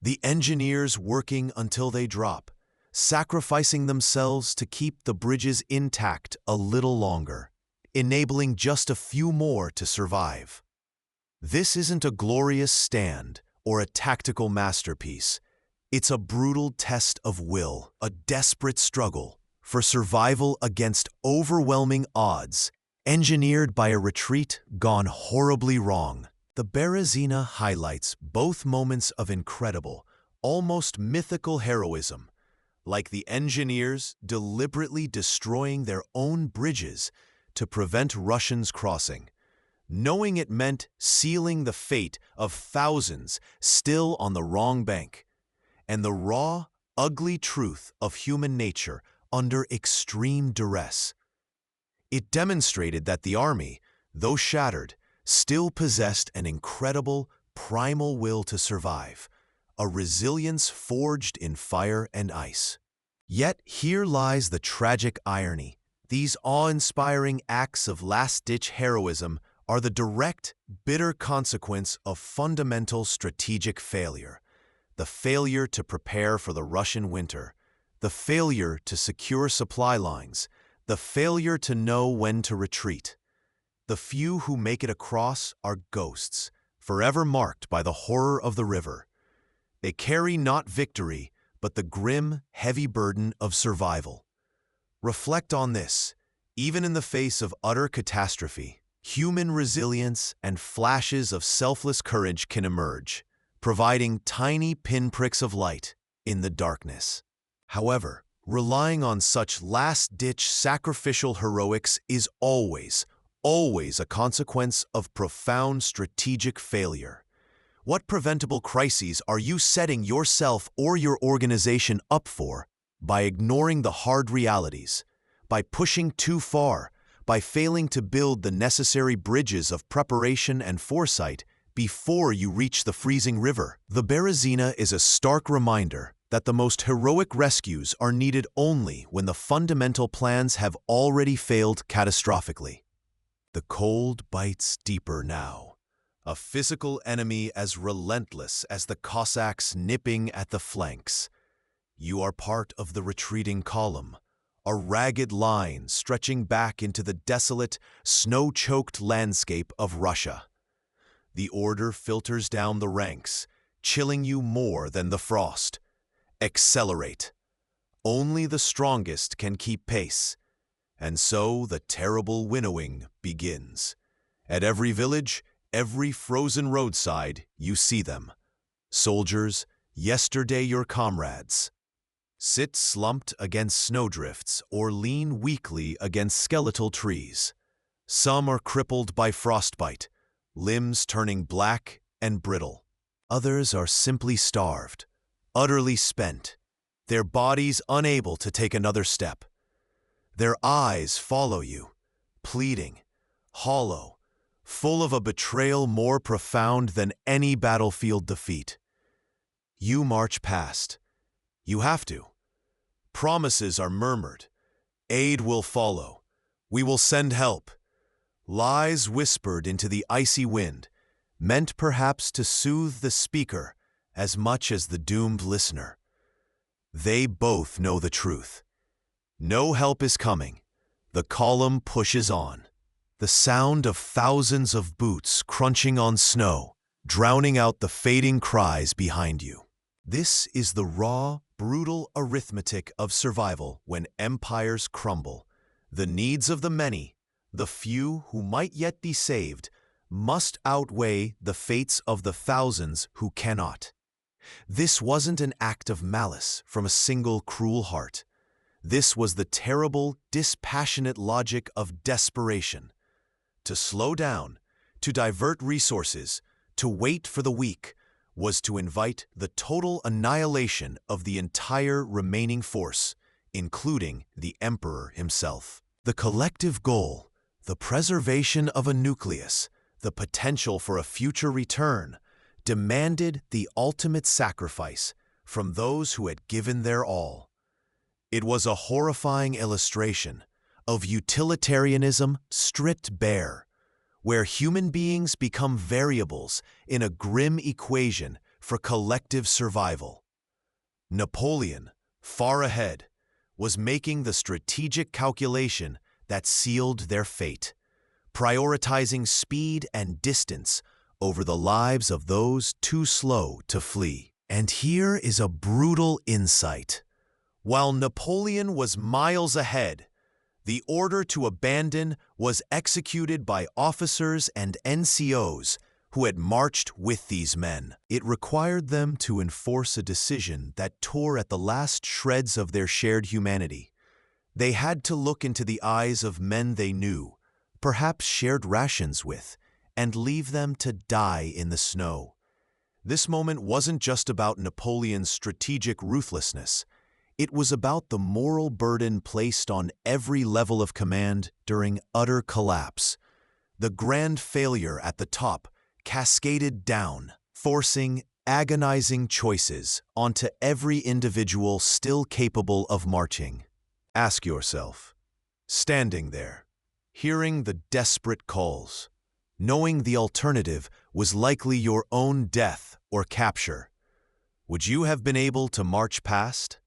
S1: The engineers working until they drop, sacrificing themselves to keep the bridges intact a little longer, enabling just a few more to survive. This isn't a glorious stand or a tactical masterpiece. It's a brutal test of will, a desperate struggle for survival against overwhelming odds, engineered by a retreat gone horribly wrong. The Berezina highlights both moments of incredible, almost mythical heroism, like the engineers deliberately destroying their own bridges to prevent Russians crossing, knowing it meant sealing the fate of thousands still on the wrong bank, and the raw, ugly truth of human nature under extreme duress. It demonstrated that the army, though shattered, still possessed an incredible, primal will to survive, a resilience forged in fire and ice. Yet here lies the tragic irony. These awe-inspiring acts of last-ditch heroism are the direct, bitter consequence of fundamental strategic failure. The failure to prepare for the Russian winter, the failure to secure supply lines, the failure to know when to retreat. The few who make it across are ghosts, forever marked by the horror of the river. They carry not victory, but the grim, heavy burden of survival. Reflect on this. Even in the face of utter catastrophe, human resilience and flashes of selfless courage can emerge, providing tiny pinpricks of light in the darkness. However, relying on such last-ditch sacrificial heroics is always a consequence of profound strategic failure. What preventable crises are you setting yourself or your organization up for by ignoring the hard realities, by pushing too far, by failing to build the necessary bridges of preparation and foresight before you reach the freezing river? The Berezina is a stark reminder that the most heroic rescues are needed only when the fundamental plans have already failed catastrophically. The cold bites deeper now, a physical enemy as relentless as the Cossacks nipping at the flanks. You are part of the retreating column, a ragged line stretching back into the desolate, snow-choked landscape of Russia. The order filters down the ranks, chilling you more than the frost. Accelerate. Only the strongest can keep pace. And so the terrible winnowing begins. At every village, every frozen roadside, you see them. Soldiers, yesterday your comrades. Sit slumped against snowdrifts or lean weakly against skeletal trees. Some are crippled by frostbite, limbs turning black and brittle. Others are simply starved, utterly spent, their bodies unable to take another step. Their eyes follow you, pleading, hollow, full of a betrayal more profound than any battlefield defeat. You march past. You have to. Promises are murmured. Aid will follow. We will send help. Lies whispered into the icy wind, meant perhaps to soothe the speaker as much as the doomed listener. They both know the truth. No help is coming. The column pushes on. The sound of thousands of boots crunching on snow, drowning out the fading cries behind you. This is the raw, brutal arithmetic of survival when empires crumble. The needs of the many, the few who might yet be saved, must outweigh the fates of the thousands who cannot. This wasn't an act of malice from a single cruel heart. This was the terrible, dispassionate logic of desperation. To slow down, to divert resources, to wait for the weak, was to invite the total annihilation of the entire remaining force, including the emperor himself. The collective goal, the preservation of a nucleus, the potential for a future return, demanded the ultimate sacrifice from those who had given their all. It was a horrifying illustration of utilitarianism stripped bare, where human beings become variables in a grim equation for collective survival. Napoleon, far ahead, was making the strategic calculation that sealed their fate, prioritizing speed and distance over the lives of those too slow to flee. And here is a brutal insight. While Napoleon was miles ahead, the order to abandon was executed by officers and NCOs who had marched with these men. It required them to enforce a decision that tore at the last shreds of their shared humanity. They had to look into the eyes of men they knew, perhaps shared rations with, and leave them to die in the snow. This moment wasn't just about Napoleon's strategic ruthlessness. It was about the moral burden placed on every level of command during utter collapse. The grand failure at the top cascaded down, forcing agonizing choices onto every individual still capable of marching. Ask yourself, standing there, hearing the desperate calls, knowing the alternative was likely your own death or capture, would you have been able to march past?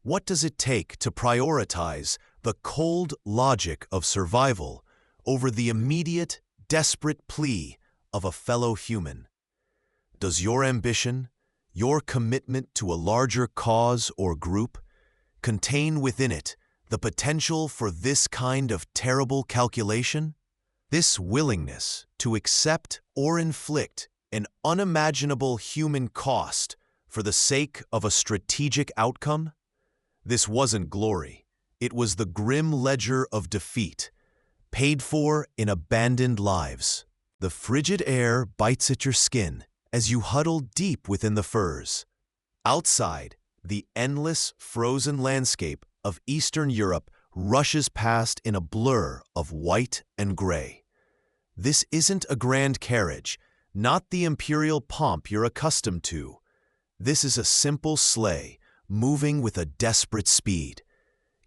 S1: What does it take to prioritize the cold logic of survival over the immediate, desperate plea of a fellow human? Does your ambition, your commitment to a larger cause or group, contain within it the potential for this kind of terrible calculation? This willingness to accept or inflict an unimaginable human cost for the sake of a strategic outcome? This wasn't glory. It was the grim ledger of defeat, paid for in abandoned lives. The frigid air bites at your skin as you huddle deep within the furs. Outside, the endless, frozen landscape of Eastern Europe rushes past in a blur of white and gray. This isn't a grand carriage, not the imperial pomp you're accustomed to. This is a simple sleigh, moving with a desperate speed.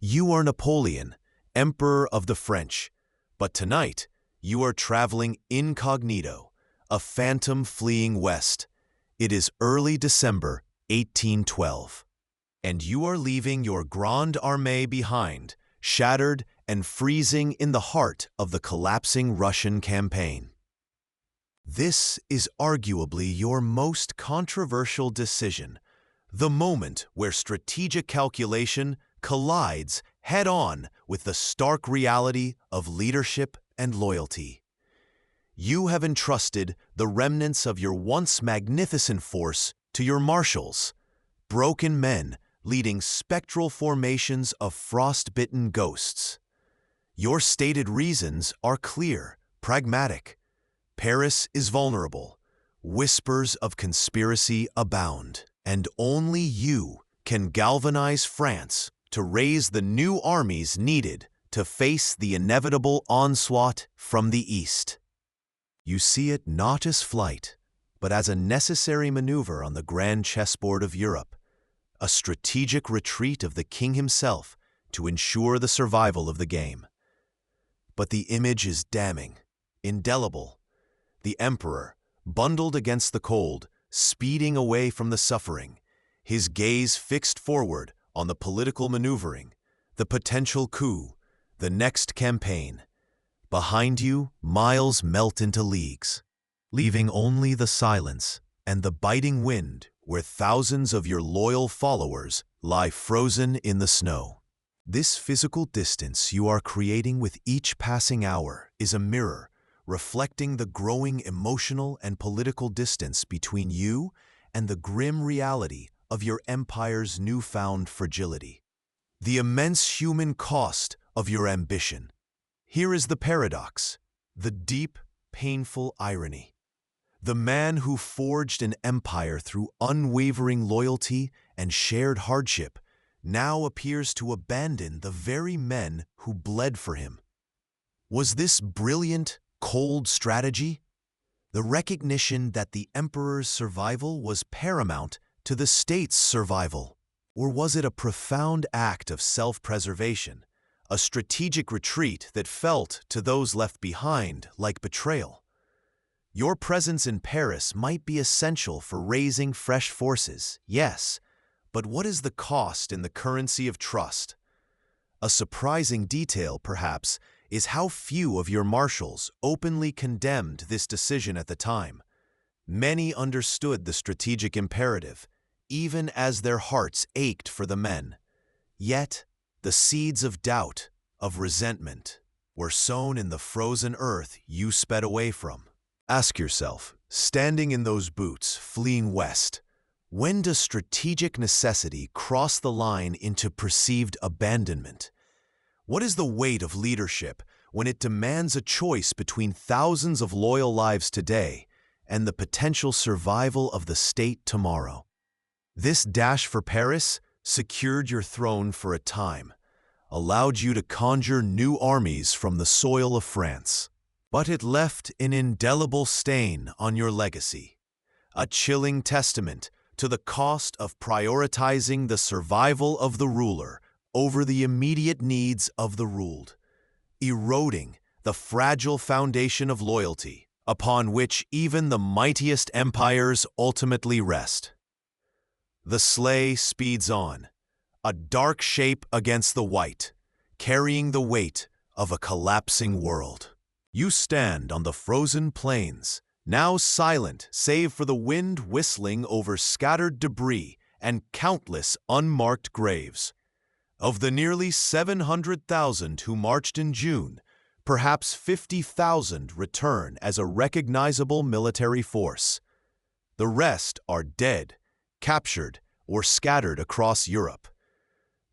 S1: You are Napoleon, Emperor of the French, but tonight you are traveling incognito, a phantom fleeing west. It is early December 1812, and you are leaving your Grande Armée behind, shattered and freezing in the heart of the collapsing Russian campaign. This is arguably your most controversial decision, the moment where strategic calculation collides head-on with the stark reality of leadership and loyalty. You have entrusted the remnants of your once magnificent force to your marshals, broken men leading spectral formations of frost-bitten ghosts. Your stated reasons are clear, pragmatic. Paris is vulnerable. Whispers of conspiracy abound. And only you can galvanize France to raise the new armies needed to face the inevitable onslaught from the east. You see it not as flight, but as a necessary maneuver on the grand chessboard of Europe, a strategic retreat of the king himself to ensure the survival of the game. But the image is damning, indelible. The emperor, bundled against the cold, speeding away from the suffering, his gaze fixed forward on the political maneuvering, the potential coup, the next campaign. Behind you, miles melt into leagues, leaving only the silence and the biting wind where thousands of your loyal followers lie frozen in the snow. This physical distance you are creating with each passing hour is a mirror reflecting the growing emotional and political distance between you and the grim reality of your empire's newfound fragility. The immense human cost of your ambition. Here is the paradox, the deep, painful irony. The man who forged an empire through unwavering loyalty and shared hardship now appears to abandon the very men who bled for him. Was this brilliant, cold strategy? The recognition that the emperor's survival was paramount to the state's survival? Or was it a profound act of self-preservation, a strategic retreat that felt to those left behind like betrayal? Your presence in Paris might be essential for raising fresh forces, yes, but what is the cost in the currency of trust? A surprising detail, perhaps, is how few of your marshals openly condemned this decision at the time. Many understood the strategic imperative, even as their hearts ached for the men. Yet, the seeds of doubt, of resentment, were sown in the frozen earth you sped away from. Ask yourself, standing in those boots, fleeing west, when does strategic necessity cross the line into perceived abandonment? What is the weight of leadership when it demands a choice between thousands of loyal lives today and the potential survival of the state tomorrow? This dash for Paris secured your throne for a time, allowed you to conjure new armies from the soil of France. But it left an indelible stain on your legacy, a chilling testament to the cost of prioritizing the survival of the ruler over the immediate needs of the ruled, eroding the fragile foundation of loyalty upon which even the mightiest empires ultimately rest. The sleigh speeds on, a dark shape against the white, carrying the weight of a collapsing world. You stand on the frozen plains, now silent save for the wind whistling over scattered debris and countless unmarked graves. Of the nearly 700,000 who marched in June, perhaps 50,000 return as a recognizable military force. The rest are dead, captured, or scattered across Europe.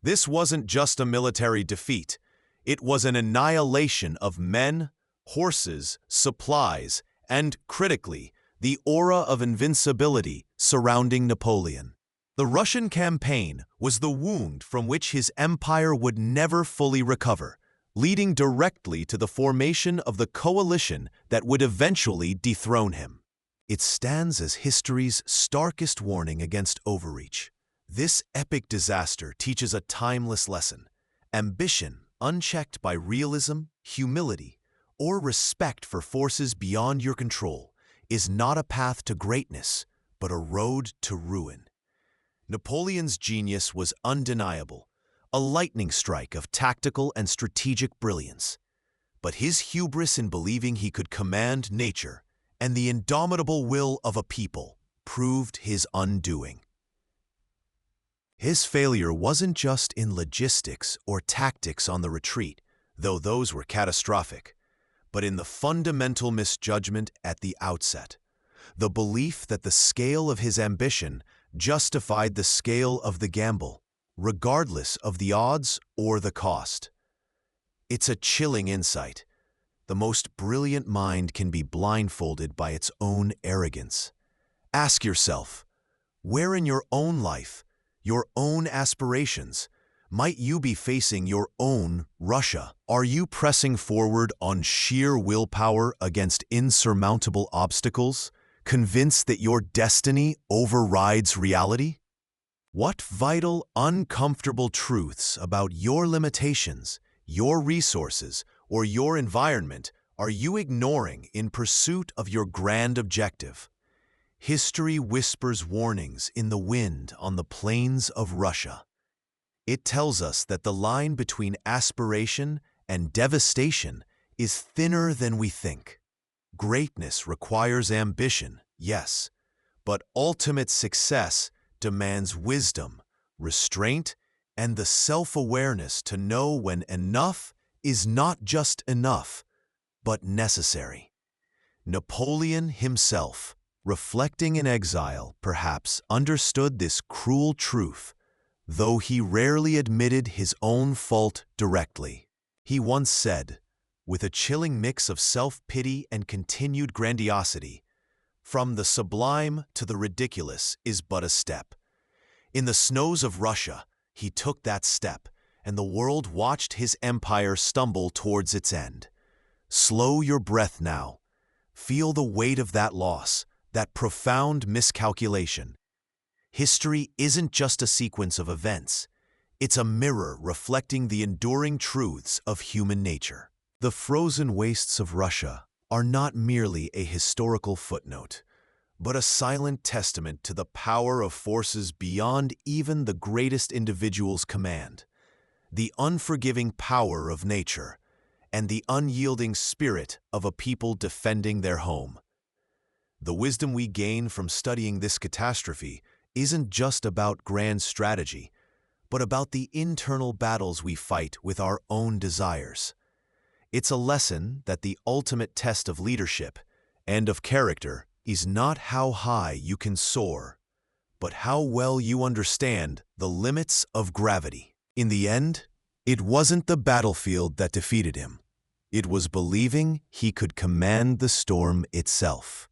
S1: This wasn't just a military defeat. It was an annihilation of men, horses, supplies, and, critically, the aura of invincibility surrounding Napoleon. The Russian campaign was the wound from which his empire would never fully recover, leading directly to the formation of the coalition that would eventually dethrone him. It stands as history's starkest warning against overreach. This epic disaster teaches a timeless lesson. Ambition, unchecked by realism, humility, or respect for forces beyond your control, is not a path to greatness, but a road to ruin. Napoleon's genius was undeniable, a lightning strike of tactical and strategic brilliance. But his hubris in believing he could command nature and the indomitable will of a people proved his undoing. His failure wasn't just in logistics or tactics on the retreat, though those were catastrophic, but in the fundamental misjudgment at the outset, the belief that the scale of his ambition justified the scale of the gamble, regardless of the odds or the cost. It's a chilling insight. The most brilliant mind can be blindfolded by its own arrogance. Ask yourself, where in your own life, your own aspirations, might you be facing your own Russia? Are you pressing forward on sheer willpower against insurmountable obstacles, Convinced that your destiny overrides reality? What vital, uncomfortable truths about your limitations, your resources, or your environment are you ignoring in pursuit of your grand objective? History whispers warnings in the wind on the plains of Russia. It tells us that the line between aspiration and devastation is thinner than we think. Greatness requires ambition, yes, but ultimate success demands wisdom, restraint, and the self-awareness to know when enough is not just enough, but necessary. Napoleon himself, reflecting in exile, perhaps understood this cruel truth, though he rarely admitted his own fault directly. He once said, with a chilling mix of self-pity and continued grandiosity, "From the sublime to the ridiculous is but a step." In the snows of Russia, he took that step, and the world watched his empire stumble towards its end. Slow your breath now. Feel the weight of that loss, that profound miscalculation. History isn't just a sequence of events. It's a mirror reflecting the enduring truths of human nature. The frozen wastes of Russia are not merely a historical footnote, but a silent testament to the power of forces beyond even the greatest individual's command, the unforgiving power of nature, and the unyielding spirit of a people defending their home. The wisdom we gain from studying this catastrophe isn't just about grand strategy, but about the internal battles we fight with our own desires. It's a lesson that the ultimate test of leadership and of character is not how high you can soar, but how well you understand the limits of gravity. In the end, it wasn't the battlefield that defeated him. It was believing he could command the storm itself.